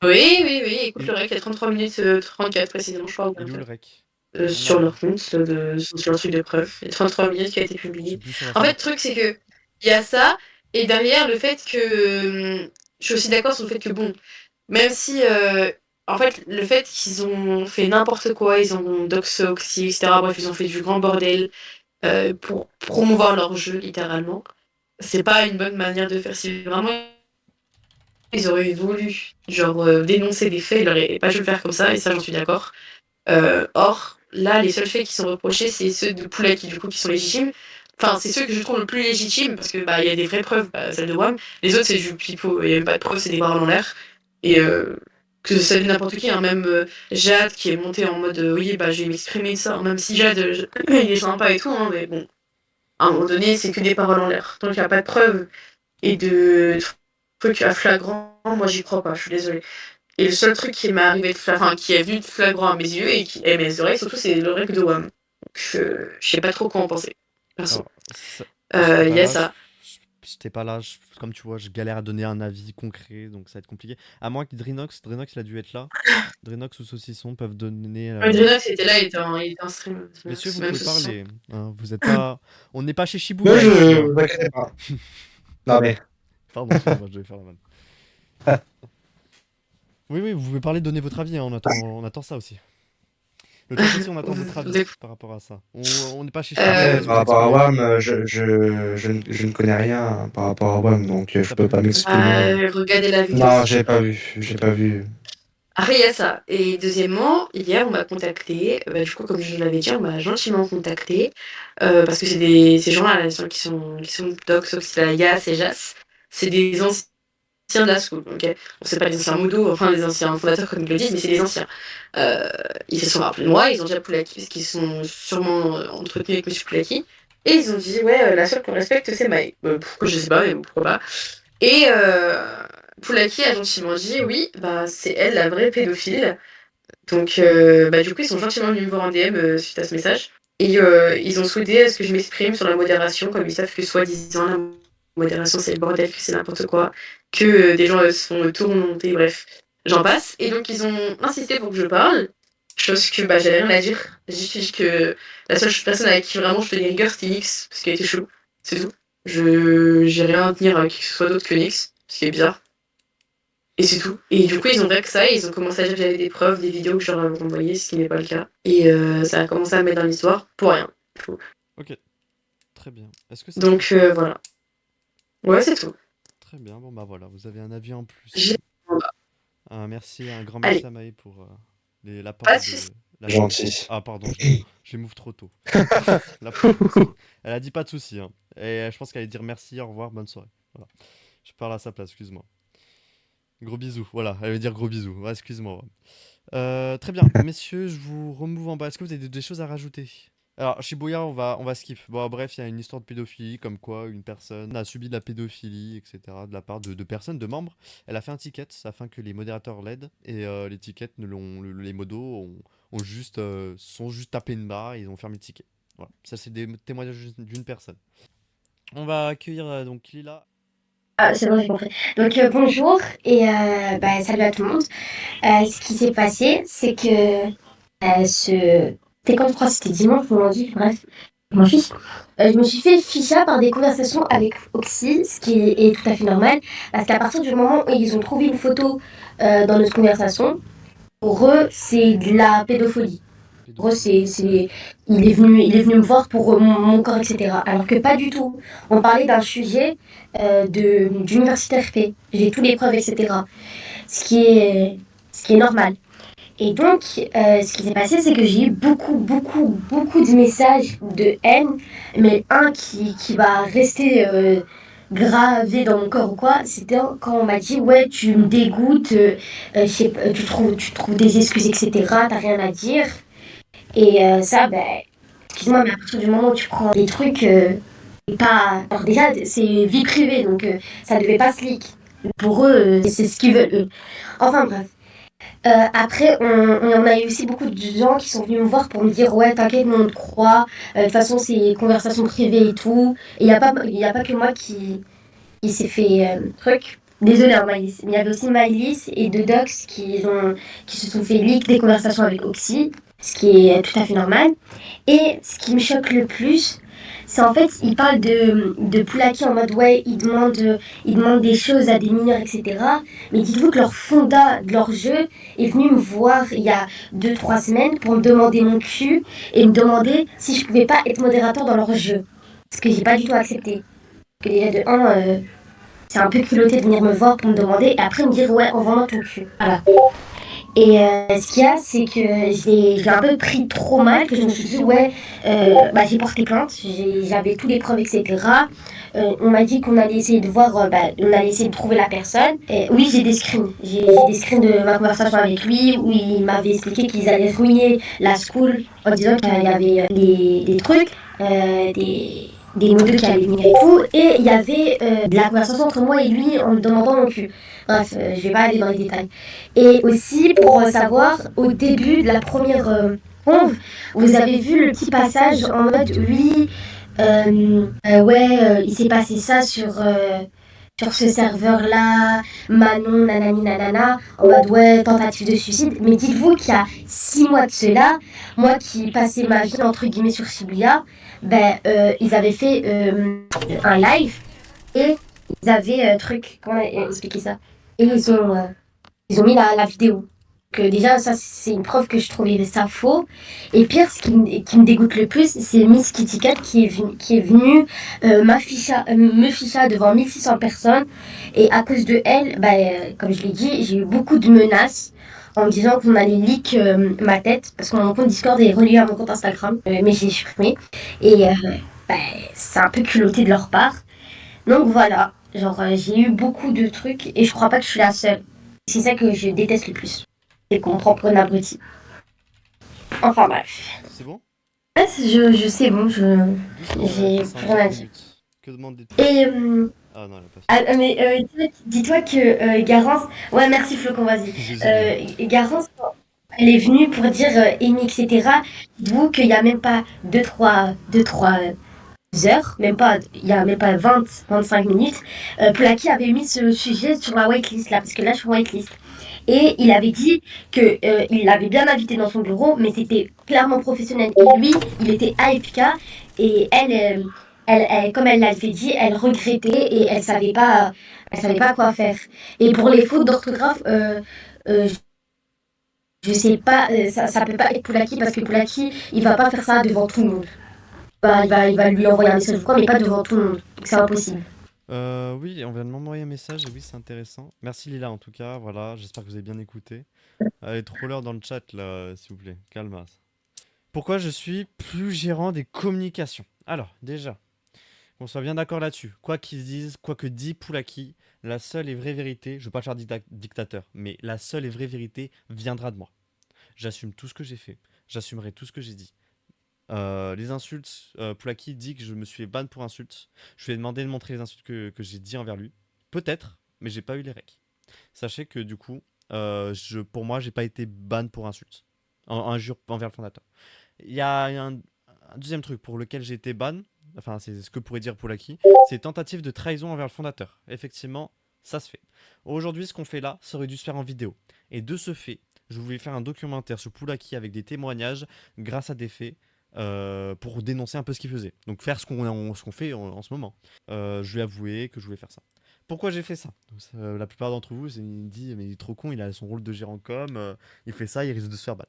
Oui, écoute le rec, il y a 33 minutes 34 précisément, je crois. Il est où le rec? sur leur compte, sur leur truc de preuve. Il y a 33 minutes qui a été publié. En fait, le truc, c'est que il y a ça, et derrière, le fait que. Je suis aussi d'accord sur le fait que, bon, même si. En fait, le fait qu'ils ont fait n'importe quoi, ils ont dox Oxy, etc. Bref, ils ont fait du grand bordel pour promouvoir leur jeu, littéralement. C'est pas une bonne manière de faire. Si vraiment ils auraient voulu, genre, dénoncer des faits, ils n'auraient pas dû le faire comme ça, et ça, j'en suis d'accord. Or, là, les seuls faits qui sont reprochés, c'est ceux de Poulet qui, du coup, qui sont légitimes. Enfin, c'est ceux que je trouve le plus légitimes, parce que bah, y a des vraies preuves, celle de WAM. Les autres, c'est du pipeau, il n'y a même pas de preuves, c'est des paroles en l'air. Et que ça vienne n'importe qui, hein, même Jade qui est monté en mode oui, bah, je vais m'exprimer de ça, même si Jade, il est sympa et tout, hein, mais bon, à un moment donné, c'est que des paroles en l'air. Tant qu'il n'y a pas de preuves et de trucs à flagrant, moi, j'y crois pas, je suis désolée. Et le seul truc qui m'est arrivé qui est venu de flagrant à mes yeux et mes oreilles, surtout, c'est le règle de WAM. Donc, je sais pas trop quoi en penser. Perso. Il y a ça. J'étais pas là, comme tu vois, je galère à donner un avis concret, donc ça va être compliqué. À moins que Drinox il a dû être là. Drinox ou Saucisson peuvent donner. Drinox était là, il était en stream. Messieurs, vous Même pouvez Saucisson. parler. Hein, vous êtes pas. On n'est pas chez Shibuya. Moi, ici, je hein. m'inquiète pas. Non, mais. Pardon, excuse-moi, je vais faire la vanne. Oui, vous pouvez parler, donner votre avis, hein, on attend ça aussi. Le truc aussi, on attend votre avis par rapport à ça. On n'est pas chez Après, par rapport à WAM, je ne connais rien par rapport à WAM, donc je peux pas m'exprimer. Regardez la vidéo. Non, j'ai pas vu. Après, il y a ça. Et deuxièmement, hier, on m'a contacté. Du coup, comme je l'avais dit, on m'a gentiment contacté. Parce que ces gens-là, qui sont Docs, Oxylaya, Sejas, c'est des anciens de la school. Okay, bon, c'est pas des anciens modos, enfin des anciens fondateurs comme ils le disent, mais c'est des anciens. Ils se sont rappelés de moi, ils ont déjà Poulaki, parce qu'ils sont sûrement entretenus avec M. Poulaki. Et ils ont dit, ouais, la seule qu'on respecte, c'est Maë. Pourquoi, je sais pas, mais pourquoi pas. Et Poulaki a gentiment dit, oui, bah c'est elle la vraie pédophile. Donc, du coup, ils sont gentiment venus me voir en DM suite à ce message. Et ils ont souhaité à ce que je m'exprime sur la modération, comme ils savent que soi-disant la modération c'est le bordel, que c'est n'importe quoi, que des gens se font tourmenter, bref, j'en passe. Et donc, ils ont insisté pour que je parle, chose que j'avais rien à dire. J'ai dit que la seule personne avec qui vraiment je fais des rigueurs, c'était Nix, parce qu'elle était chelou, c'est tout. J'ai rien à tenir avec qui que ce soit d'autre que Nix, ce qui est bizarre. Et c'est tout. Et du coup, ils ont vrai que ça, et ils ont commencé à dire que j'avais des preuves, des vidéos que je leur avais envoyées, ce qui n'est pas le cas. Et ça a commencé à me mettre dans l'histoire pour rien. Ok. Très bien. Est-ce que donc, voilà. Ouais, c'est tout. Très bien. Bon, bah voilà, vous avez un avis en plus. Merci, un grand merci à Maë pour l'apport de la Gentil. Ah, pardon, je m'ouvre trop tôt. Elle a dit pas de soucis. Hein. Et je pense qu'elle allait dire merci, au revoir, bonne soirée. Voilà. Je parle à sa place, excuse-moi. Gros bisous, voilà, elle veut dire gros bisous, ouais, excuse-moi. Très bien, messieurs, je vous remove en bas. Est-ce que vous avez des choses à rajouter? Alors, Shibuya, on va skip. Bon, bref, il y a une histoire de pédophilie, comme quoi une personne a subi de la pédophilie, etc., de la part de personnes, de membres. Elle a fait un ticket afin que les modérateurs l'aident, et les tickets, les modos sont juste tapés une barre, et ils ont fermé le ticket. Voilà, ça c'est des témoignages d'une personne. On va accueillir donc Lila. Ah, c'est bon, j'ai compris. Donc bonjour et salut à tout le monde. Ce qui s'est passé, c'est que c'était quand je crois que c'était dimanche ou lundi, bref, je m'en fiche. Je me suis fait ficha par des conversations avec Oxy, ce qui est tout à fait normal, parce qu'à partir du moment où ils ont trouvé une photo dans notre conversation, pour eux, c'est de la pédophilie. Pour eux, il est venu me voir pour mon corps, etc. Alors que pas du tout. On parlait d'un sujet d'université RP. J'ai tous les preuves, etc. Ce qui est normal. Et donc, ce qui s'est passé, c'est que j'ai eu beaucoup de messages de haine, mais un qui va rester gravé dans mon corps ou quoi, c'était quand on m'a dit ouais, tu me dégoûtes, tu trouves des excuses, etc. T'as rien à dire. Et ça, excuse-moi, mais à partir du moment où tu prends des trucs pas... Alors déjà, c'est vie privée, donc ça devait pas se leak. Pour eux, c'est ce qu'ils veulent, eux. Enfin bref. Après, on a eu aussi beaucoup de gens qui sont venus me voir pour me dire ouais, t'inquiète, on te croit. De toute façon, c'est conversation privée et tout. Et il n'y a pas que moi qui s'est fait truc. Désolée, hein, Maïlis. Mais il y avait aussi Maïlis et deux Docs qui se sont fait leak des conversations avec Oxy. ce qui est tout à fait normal. Et ce qui me choque le plus, c'est en fait, il parle de Poulaki en mode ouais, il demande des choses à des mineurs, etc. Mais dites-vous que leur fonda de leur jeu est venu me voir il y a 2-3 semaines pour me demander mon cul et me demander si je pouvais pas être modérateur dans leur jeu. Ce que j'ai pas du tout accepté. Parce que déjà de 1, c'est un peu culotté de venir me voir pour me demander et après me dire ouais, envoie-moi ton cul. Voilà. Et ce qu'il y a, c'est que j'ai un peu pris trop mal, que je me suis dit, ouais, j'ai porté plainte, j'avais tous les preuves, etc. On m'a dit qu'on allait essayer de voir, on allait essayer de trouver la personne. Et oui, j'ai des screens. J'ai des screens de ma conversation avec lui où il m'avait expliqué qu'ils allaient ruiner la school en disant qu'il y avait des trucs, des modos qui allaient venir et tout. Et il y avait de la conversation entre moi et lui en me demandant mon cul. Bref, je vais pas aller dans les détails. Et aussi, pour savoir, au début de la première conve, vous avez vu le petit passage en mode, oui, il s'est passé ça sur ce serveur-là, Manon, nanani, nanana, en mode, ouais, tentative de suicide. Mais dites-vous qu'il y a 6 mois de cela, moi qui passais ma vie, entre guillemets, sur Shibuya, ils avaient fait un live et ils avaient, comment expliquer ça? Et ils ont mis la vidéo. Que déjà, ça, c'est une preuve que je trouvais ça faux. Et pire, ce qui me dégoûte le plus, c'est Miss Kitty Cat qui est venue me ficha devant 1600 personnes. Et à cause de elle, comme je l'ai dit, j'ai eu beaucoup de menaces en me disant qu'on allait leak ma tête. Parce que mon compte Discord est relié à mon compte Instagram. Mais j'ai supprimé. Et c'est un peu culotté de leur part. Donc voilà. Genre, j'ai eu beaucoup de trucs et je crois pas que je suis la seule. C'est ça que je déteste le plus. C'est qu'on me prend pour une abrutie. Enfin bref. C'est bon? Ouais, je sais, bon, j'ai plus rien à dire. Que demande Et Ah non, elle a pas. mais dis-toi que Garance... Ouais, merci Flocon, vas-y. Garance, elle est venue pour dire Amy, etc. Dites-vous qu'il n'y a même pas 2-3 heures, il y a même pas 20-25 minutes, Poulaki avait mis ce sujet sur la whitelist là, parce que là je suis whitelist. Et il avait dit que il l'avait bien invité dans son bureau, mais c'était clairement professionnel. Et lui, il était AFK et elle, comme elle l'avait dit, elle regrettait et elle savait pas quoi faire. Et pour les fautes d'orthographe, je sais pas, ça peut pas être Poulaki parce que Poulaki, il va pas faire ça devant tout le monde. Il va lui envoyer un message ou quoi, mais pas devant tout le monde. Donc c'est impossible. Oui, on vient de m'envoyer un message et oui, c'est intéressant. Merci Lila en tout cas, voilà, j'espère que vous avez bien écouté. Les trollers dans le chat là, s'il vous plaît, calme. Pourquoi je suis plus gérant des communications? Alors, déjà, qu'on soit bien d'accord là-dessus. Quoi qu'ils disent, quoi que dit Poulaki, la seule et vraie vérité, je veux pas faire dictateur, mais la seule et vraie vérité viendra de moi. J'assume tout ce que j'ai fait, j'assumerai tout ce que j'ai dit. Les insultes, Poulaki dit que je me suis fait ban pour insultes. Je lui ai demandé de montrer les insultes que j'ai dit envers lui. Peut-être, mais j'ai pas eu les recs. Sachez que du coup, pour moi, j'ai pas été ban pour insultes. Injure envers le fondateur. Il y a un deuxième truc pour lequel j'ai été ban, enfin c'est ce que pourrait dire Poulaki, c'est tentative de trahison envers le fondateur. Effectivement, ça se fait. Aujourd'hui, ce qu'on fait là, ça aurait dû se faire en vidéo. Et de ce fait, je voulais faire un documentaire sur Poulaki avec des témoignages grâce à des faits. Pour dénoncer un peu ce qu'il faisait. Donc faire ce qu'on fait en ce moment. Je lui ai avoué que je voulais faire ça. Pourquoi j'ai fait ça? La plupart d'entre vous, ils me disent mais il est trop con, il a son rôle de gérant com, il fait ça, il risque de se faire ban.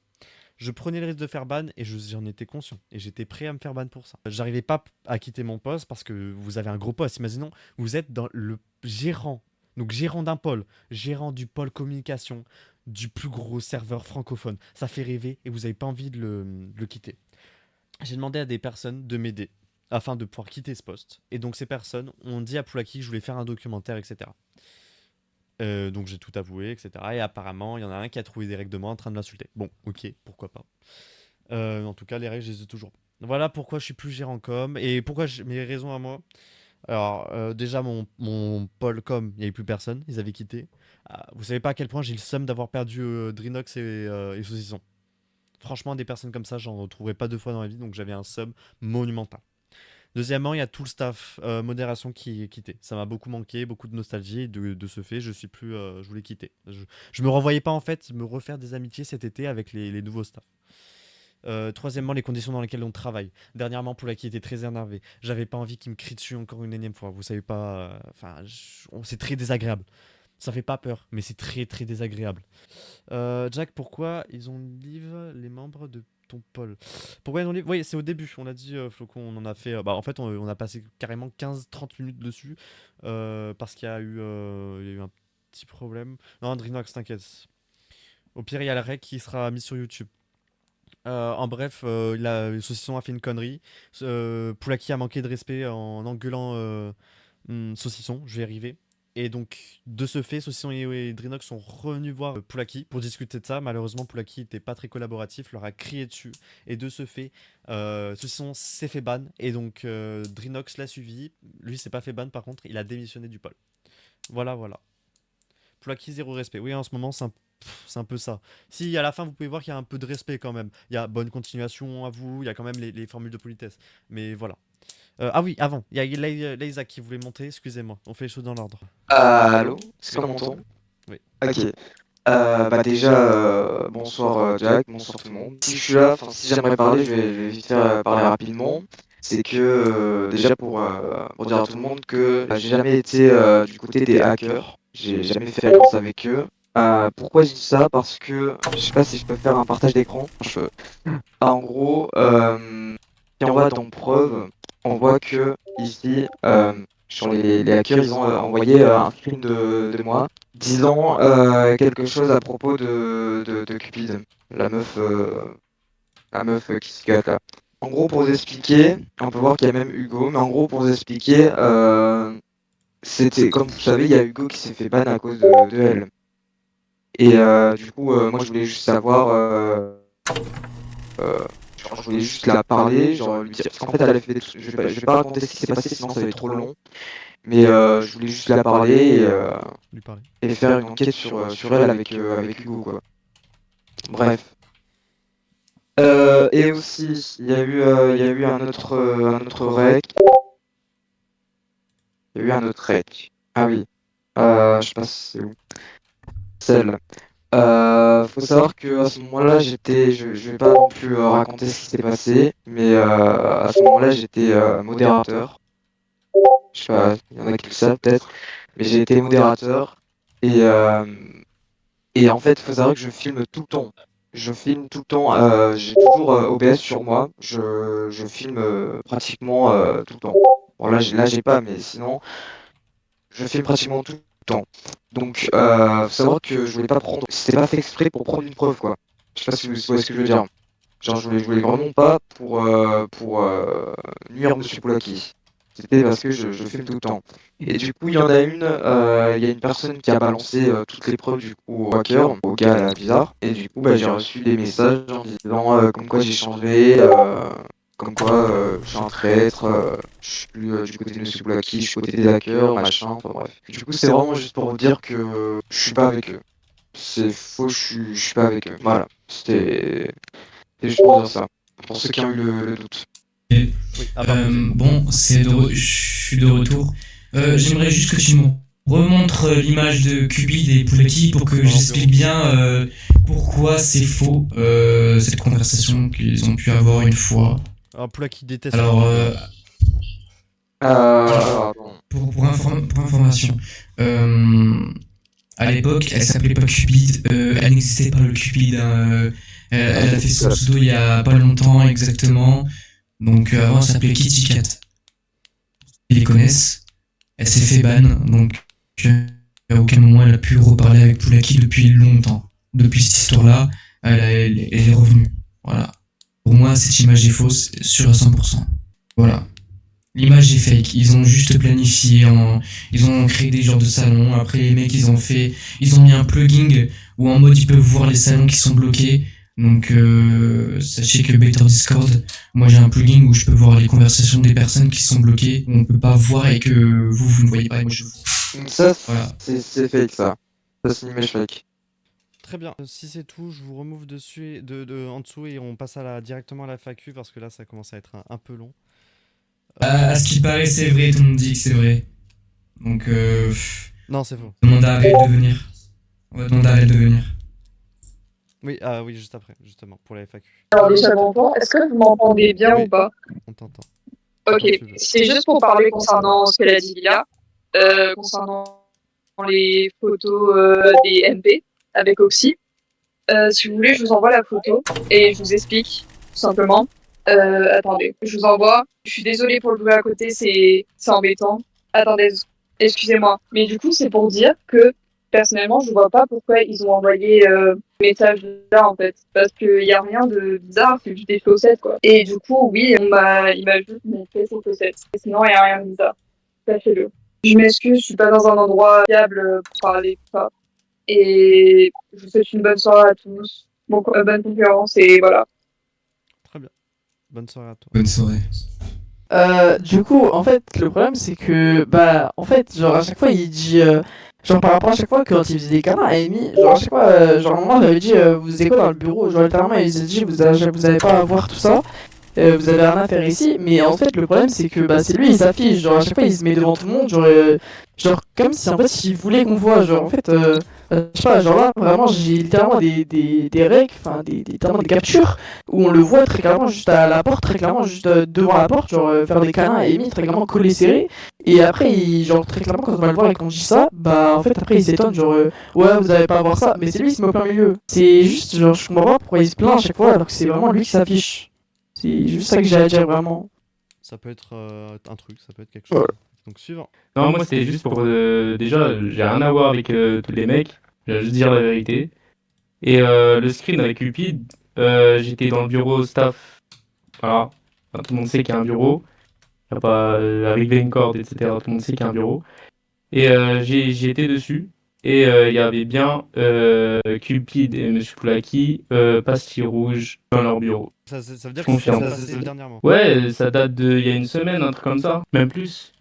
Je prenais le risque de faire ban et j'en étais conscient. Et j'étais prêt à me faire ban pour ça. J'arrivais pas à quitter mon poste parce que vous avez un gros poste. Imaginons, vous êtes dans le gérant. Donc gérant d'un pôle, gérant du pôle communication, du plus gros serveur francophone. Ça fait rêver et vous n'avez pas envie de le quitter. J'ai demandé à des personnes de m'aider afin de pouvoir quitter ce poste. Et donc ces personnes ont dit à Poulaki que je voulais faire un documentaire, etc. Donc j'ai tout avoué, etc. Et apparemment, il y en a un qui a trouvé des règles de moi en train de l'insulter. Bon, ok, pourquoi pas. En tout cas, les règles, je les ai toujours pas. Voilà pourquoi je suis plus gérant com. Et pourquoi mes raisons à moi. Alors, déjà, mon pôle com, il n'y avait plus personne, ils avaient quitté. Vous savez pas à quel point j'ai le seum d'avoir perdu Drinox et Saucisson. Franchement, des personnes comme ça, j'en retrouverai pas 2 fois dans ma vie, donc j'avais un sub monumental. Deuxièmement, il y a tout le staff modération qui est quitté. Ça m'a beaucoup manqué, beaucoup de nostalgie. Et de ce fait, je voulais quitter. Je me revoyais pas en fait me refaire des amitiés cet été avec les nouveaux staffs. Troisièmement, les conditions dans lesquelles on travaille. Dernièrement, Poulaki était très énervé. J'avais pas envie qu'il me crie dessus encore une énième fois. Vous savez pas. Enfin, c'est très désagréable. Ça fait pas peur, mais c'est très très désagréable. Jack, pourquoi ils ont live les membres de ton pôle? Pourquoi ils ont live? Oui, c'est au début. On a dit, Flocon, on en a fait. Bah, en fait, on a passé carrément 15-30 minutes dessus. Parce qu'il y a eu un petit problème. Non, Drinox, t'inquiète. Au pire, il y a le rec qui sera mis sur YouTube. En bref, Saucisson a fait une connerie. Poulaki a manqué de respect en engueulant Saucisson, je vais y arriver. Et donc, de ce fait, Saucisson et Drinox sont revenus voir Poulaki pour discuter de ça. Malheureusement, Poulaki n'était pas très collaboratif, leur a crié dessus. Et de ce fait, Saucisson s'est fait ban. Et donc, Drinox l'a suivi. Lui, s'est pas fait ban, par contre, il a démissionné du pôle. Voilà, voilà. Poulaki, zéro respect. Oui, en ce moment, c'est un peu ça. Si à la fin vous pouvez voir qu'il y a un peu de respect quand même. Il y a bonne continuation à vous, il y a quand même les formules de politesse. Mais voilà. Ah oui, avant, il y a Leïsa qui voulait monter, excusez-moi. On fait les choses dans l'ordre. Allô? C'est qu'on m'entend? Oui. Ok. Bah déjà, bonsoir Jack, bonsoir tout le monde. Si je suis là, enfin si j'aimerais parler, je vais vite faire parler rapidement. C'est que déjà pour dire à tout le monde que j'ai jamais été du côté des hackers. J'ai jamais fait alliance avec eux. Pourquoi je dis ça? Parce que je sais pas si je peux faire un partage d'écran. En gros, si on va dans preuve, on voit que ici, sur les hackers, ils ont envoyé un screen de moi disant quelque chose à propos de Cupid, la meuf qui se gâte là. En gros, pour vous expliquer, on peut voir qu'il y a même Hugo, mais en gros, pour vous expliquer, c'était comme vous savez, il y a Hugo qui s'est fait ban à cause de elle. Et du coup, moi je voulais juste savoir, genre, je voulais juste la parler, genre lui dire, parce qu'en fait elle a fait je vais pas raconter ce qui s'est passé sinon ça va être trop long, mais je voulais juste la parler et faire une enquête sur elle avec Hugo quoi. Bref. Et aussi, il y a eu un autre rec. Il y a eu un autre rec. Ah oui. Je sais pas si c'est où. Celle. Faut savoir que à ce moment-là, je vais pas non plus raconter ce qui s'est passé, mais à ce moment-là, j'étais modérateur. Je sais pas, il y en a qui le savent peut-être, mais j'ai été modérateur et en fait, faut savoir que je filme tout le temps. Je filme tout le temps. J'ai toujours OBS sur moi. Je filme pratiquement tout le temps. Bon là j'ai pas, mais sinon je filme pratiquement tout le temps. Donc faut savoir que je voulais pas prendre. C'était pas fait exprès pour prendre une preuve quoi. Je sais pas si vous voyez ce que je veux dire. Genre je voulais vraiment pas pour nuire Monsieur Poulaki. C'était parce que je filme tout le temps. Et du coup, il y en a il y a une personne qui a balancé toutes les preuves du coup au hacker, au gars là, bizarre. Et du coup, bah, j'ai reçu des messages en disant comme quoi j'ai changé, comme quoi je suis un traître, je suis plus du côté de Monsieur Poulaki, je suis côté des hackers, machin, enfin bref. Du coup, c'est vraiment juste pour vous dire que je suis pas avec eux. C'est faux, je suis pas avec eux. Voilà, c'était juste pour dire ça. Pour ceux qui ont eu le doute. Oui, bon, je suis de retour. J'aimerais juste que tu me remontres l'image de Cupid et Poulaki pour que j'explique bien pourquoi c'est faux cette conversation qu'ils ont pu avoir une fois. Alors Poulaki déteste. Alors, pour information, à l'époque, elle s'appelait pas Cupid, elle n'existait pas le Cupid. Elle a fait son pseudo il y a pas longtemps exactement. Donc avant elle s'appelait Kitty Cat. Ils les connaissent. Elle s'est fait ban, donc à aucun moment elle a pu reparler avec Poulaki depuis longtemps. Depuis cette histoire-là, elle est revenue. Voilà. Pour moi, cette image est fausse sur 100%. Voilà. L'image est fake. Ils ont juste planifié, ils ont créé des genres de salons. Après les mecs ils ont mis un plugin où en mode ils peuvent voir les salons qui sont bloqués. Donc sachez que Better Discord, moi j'ai un plugin où je peux voir les conversations des personnes qui sont bloquées, où on peut pas voir et que vous ne voyez pas et moi je vois. Ça, voilà. C'est fake ça. Ça c'est une image fake. Très bien, si c'est tout, je vous remove dessus en dessous et on passe directement à la FAQ parce que là ça commence à être un peu long. À ce qui paraît c'est vrai, tout le monde dit que c'est vrai. Donc non c'est faux. On va demander à Arrête de venir. On va demander à Arrête de venir. Oui, ah oui, juste après, justement, pour la FAQ. Alors déjà bonjour, est-ce que vous m'entendez bien Oui. ou pas? On t'entend. Ok, c'est juste pour parler concernant ce qu'elle a dit Lila, concernant les photos des MP avec Oxy. Si vous voulez, je vous envoie la photo et je vous explique, tout simplement. Attendez, je vous envoie. Je suis désolée pour le bruit à côté, c'est embêtant. Attendez, excusez-moi. Mais du coup, c'est pour dire que, personnellement, je vois pas pourquoi ils ont envoyé le message là, en fait. Parce qu'il y a rien de bizarre, c'est juste des chaussettes, quoi. Et du coup, oui, il m'a juste montré ses chaussettes. Et sinon, il y a rien de bizarre. Sachez-le. Je m'excuse, je suis pas dans un endroit fiable pour parler de ça. Et je vous souhaite une bonne soirée à tous. Bonne conférence et voilà. Très bien. Bonne soirée à toi. Bonne soirée. Du coup, en fait, le problème c'est que, bah, en fait, genre à chaque fois il dit, genre par rapport à chaque fois quand il faisait des câlins à Amy, genre à chaque fois, genre à un moment j'avais dit, vous êtes quoi dans le bureau? Genre littéralement il a dit, vous avez pas à voir tout ça. Vous avez rien à faire ici, mais en fait le problème c'est que bah c'est lui il s'affiche, genre à chaque fois il se met devant tout le monde, genre comme si en fait il voulait qu'on voit, genre en fait je sais pas, genre là vraiment j'ai littéralement des recs, enfin littéralement des captures où on le voit très clairement juste à la porte, très clairement juste devant la porte, genre faire des câlins à Amy très clairement collé serré, et après genre très clairement quand on va le voir et qu'on dit ça, bah en fait après il s'étonne genre ouais vous avez pas à voir ça, mais c'est lui qui se met au plein milieu, c'est juste genre je comprends pas pourquoi il se plaint à chaque fois alors que c'est vraiment lui qui s'affiche. C'est juste ça que j'ai à dire vraiment. Ça peut être un truc, ça peut être quelque chose. Voilà. Donc suivant. Non, moi c'était juste pour. Déjà, j'ai rien à voir avec tous les mecs, je vais juste dire la vérité. Et le screen avec Cupid, j'étais dans le bureau staff. Voilà. Enfin, tout le monde sait qu'il y a un bureau. Il n'y a pas arrivé une corde, etc. Tout le monde sait qu'il y a un bureau. Et j'ai été dessus. Et il y avait bien Cupid et Monsieur Poulaki, pastille rouge, dans leur bureau. Ça veut dire Je que ça confirme. s'est passé dernièrement. Ouais, ça date de il y a une semaine, un truc comme ça, même plus.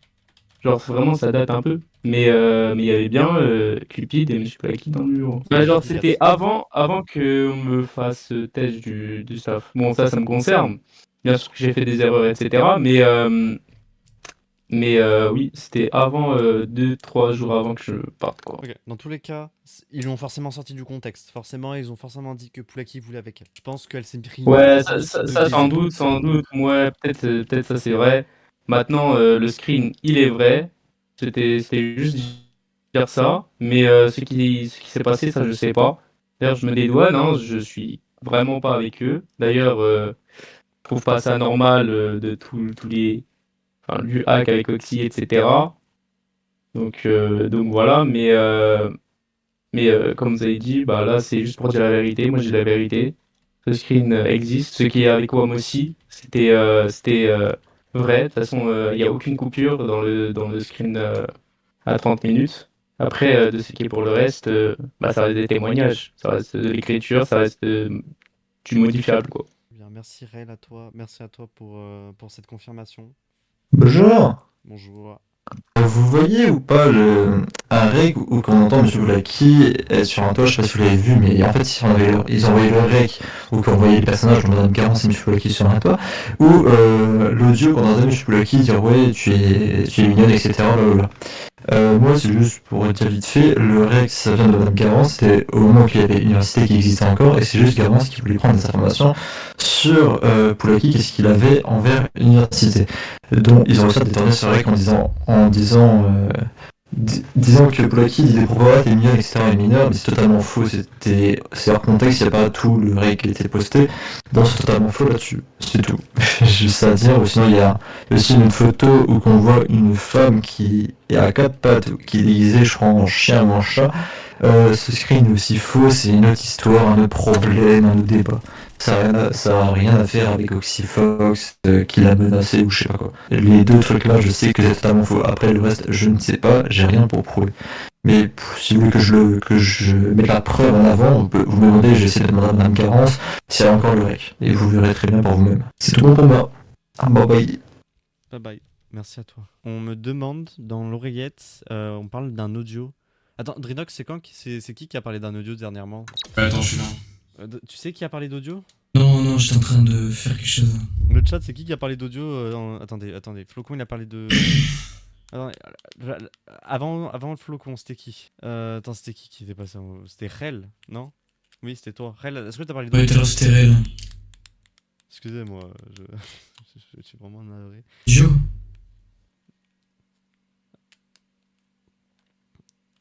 Genre vraiment ça date un peu. Mais il y avait bien Cupid et Monsieur Poulaki dans le bureau. Bah, genre c'était avant qu'on me fasse test du staff. Bon ça me concerne. Bien sûr que j'ai fait des erreurs, etc. Mais oui, c'était avant 2-3 jours avant que je parte quoi. Ok, dans tous les cas, ils l'ont forcément sorti du contexte. Forcément, ils ont forcément dit que Poulaki voulait avec elle. Je pense qu'elle s'est pris. Ouais, ça sans doute. Ouais, peut-être ça c'est vrai. Maintenant, le screen, il est vrai. C'était juste dire ça. Mais ce qui s'est passé, ça je sais pas. D'ailleurs, je me dédouane, hein, je suis vraiment pas avec eux. D'ailleurs, je trouve pas ça normal de tous les. Enfin, du hack avec Oxy, etc. Donc voilà, mais comme vous avez dit, bah là c'est juste pour dire la vérité. Moi j'ai la vérité. Ce screen existe. Ce qui est avec WAM aussi, c'était vrai. De toute façon, il n'y a aucune coupure dans le screen à 30 minutes. Après, de ce qui est pour le reste, bah, ça reste des témoignages. Ça reste de l'écriture, ça reste du modifiable, quoi. Bien, merci Raël à toi. Merci à toi pour cette confirmation. Bonjour. Bonjour. Vous voyez ou pas un rec où quand on entend M. Blackie être sur un toit, je sais pas si vous l'avez vu, mais en fait ils ont envoyé le rec où quand on voyait le personnage, on Madame Garance et M. Blackie sur un toit, ou l'audio quand on entend M. Blackie dire ouais tu es mignonne, etc. Blablabla. Moi c'est juste pour dire vite fait, le rec ça vient de Madame Garance, c'était au moment qu'il y avait l'université qui existait encore, et c'est juste Garance qui voulait prendre des informations sur Poulaki, qu'est-ce qu'il avait envers l'université. Donc ils ont réussi à détourner ce rec disant que Poulaki dit des propos t'es mineur, etc. est mineur, mais c'est totalement faux, c'est hors contexte, il n'y a pas tout le rec qui a été posté, donc c'est totalement faux là-dessus, c'est tout. Juste à dire, ou sinon il y a aussi une photo où qu'on voit une femme qui est à quatre pattes, qui est déguisée, je crois, en chien ou en chat. Ce screen est aussi faux, c'est une autre histoire, un autre problème, un autre débat. Ça a rien à faire avec Oxyfox qui l'a menacé ou je sais pas quoi. Les deux trucs là, je sais que c'est totalement faux. Après le reste, je ne sais pas, j'ai rien pour prouver. Mais si vous voulez que je mette la preuve en avant, vous me demandez, j'essaie de demander à Madame Carence s'il y a encore le rec. Et vous verrez très bien par vous-même. C'est tout bon pour moi. Bye bye. Bye bye. Merci à toi. On me demande dans l'oreillette, on parle d'un audio. Attends, Drinox, c'est qui a parlé d'un audio dernièrement? Attends, je suis là. Tu sais qui a parlé d'audio? Non, j'étais en train de faire quelque chose. Le chat, c'est qui a parlé d'audio? Attendez. Flocon, il a parlé de... Attendez, avant le Flocon, c'était qui? Attends, c'était qui était passé C'était Rel, non? Oui, c'était toi. Rel, est-ce que t'as parlé Ouais, tout à l'heure c'était réel. Excusez-moi, je suis vraiment navré. Jo.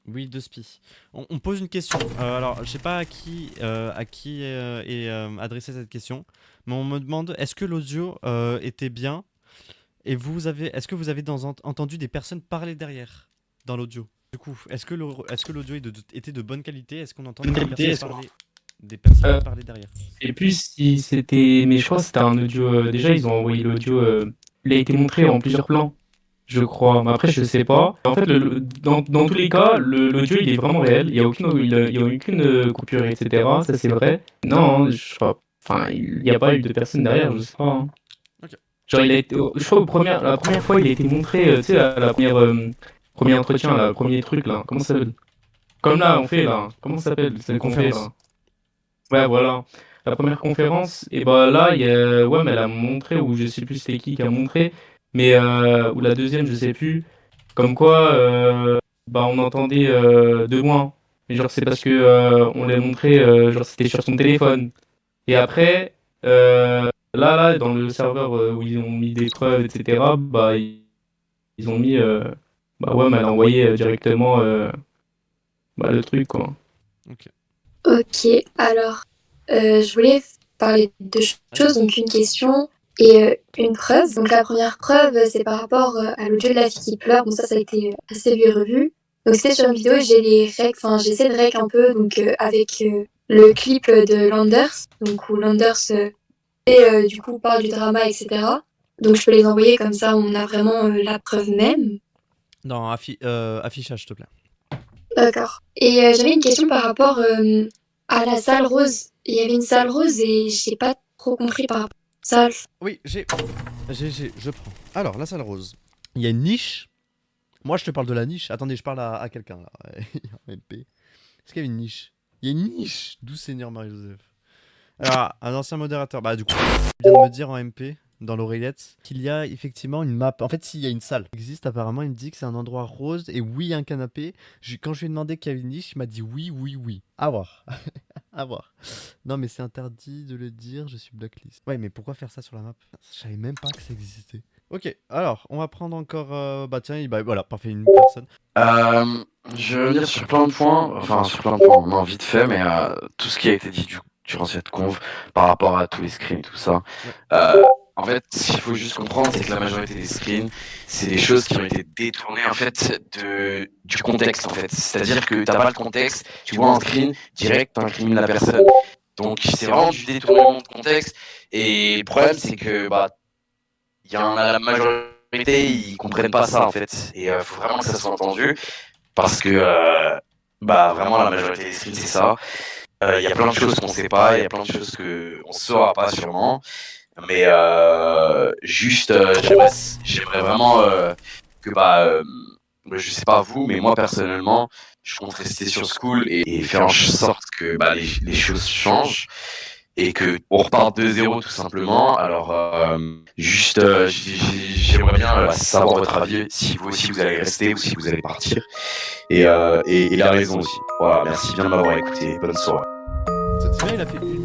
Oui, de spi. On pose une question. Alors, je sais pas à qui est adressée cette question, mais on me demande est-ce que l'audio était bien et est-ce que vous avez entendu des personnes parler derrière dans l'audio? Du coup, est-ce que l'audio était de bonne qualité? Est-ce qu'on entend des personnes parler derrière? Et puis si c'était, mais je crois que c'était un audio. Déjà, ils ont envoyé l'audio. Il a été montré en plusieurs plans, je crois. Mais après, je sais pas. En fait, dans tous les cas, l'audio il est vraiment réel. Il y a aucune coupure, etc. Ça c'est vrai. Non, je crois. Enfin, il n'y a pas eu de personne derrière, je sais pas. Hein. Ok. Genre, il a été, je crois la première fois, il a été montré, tu sais, la première, premier entretien, là, premier truc là. Comment ça s'appelle? Comme là, on fait là. Comment ça s'appelle? C'est qu'on fait là. Ouais, voilà. La première conférence, et bah là, ouais, mais elle a montré, ou je sais plus c'était qui a montré, mais ou la deuxième, je sais plus, comme quoi, bah on entendait de loin. Mais genre, c'est parce que on l'a montré, genre c'était sur son téléphone. Et après, là, dans le serveur où ils ont mis des preuves, etc., bah ils ont mis, bah ouais, mais elle a envoyé directement bah, le truc, quoi. Ok, alors, je voulais parler de deux choses, donc une question et une preuve. Donc la première preuve, c'est par rapport à l'audio de la fille qui pleure. Bon, ça a été assez vu et revu. Donc c'était sur une vidéo, j'ai les rec, enfin j'essaie de rec un peu, donc avec le clip de Landers, donc où Landers du coup parle du drama, etc. Donc je peux les envoyer comme ça, on a vraiment la preuve même. Non, affichage, s'il te plaît. D'accord. Et j'avais une question par rapport à la salle rose. Il y avait une salle rose et j'ai pas trop compris par rapport à la salle. Oui, je prends. Alors, la salle rose. Il y a une niche. Moi, je te parle de la niche. Attendez, je parle à quelqu'un là. MP. Est-ce qu'il y a une niche? Il y a une niche. D'où Seigneur Marie-Joseph. Alors, un ancien modérateur. Bah, du coup, il vient de me dire en MP, dans l'oreillette, qu'il y a effectivement une map. En fait, s'il y a une salle qui existe, apparemment, il me dit que c'est un endroit rose et oui, un canapé. Quand je lui ai demandé qu'il y avait une niche, il m'a dit oui, oui, oui. À voir. À voir. Non, mais c'est interdit de le dire, je suis blacklist. Ouais, mais pourquoi faire ça sur la map? Je savais même pas que ça existait. Ok, alors, on va prendre encore... bah tiens, voilà, parfait, une personne. Je vais revenir sur plein de points, non, vite fait, mais tout ce qui a été dit durant cette conf par rapport à tous les screens et tout ça. En fait, ce qu'il faut juste comprendre, c'est que la majorité des screens, c'est des choses qui ont été détournées en fait du contexte en fait. C'est-à-dire que t'as pas le contexte, tu vois un screen, direct t'incrimines la personne. Donc c'est vraiment du détournement de contexte. Et le problème, c'est que il y en a la majorité, ils comprennent pas ça en fait. Et faut vraiment que ça soit entendu parce que vraiment la majorité des screens c'est ça. Il y a plein de choses qu'on sait pas, il y a plein de choses qu'on saura pas sûrement. Mais juste, j'aimerais vraiment que je sais pas vous, mais moi personnellement, je compte rester sur School et faire en sorte que les choses changent et que on reparte de zéro tout simplement. Alors juste, j'aimerais bien savoir votre avis, si vous aussi vous allez rester ou si vous allez partir et la raison aussi. Voilà, merci bien de m'avoir écouté. Bonne soirée. C'est bien, il a fait une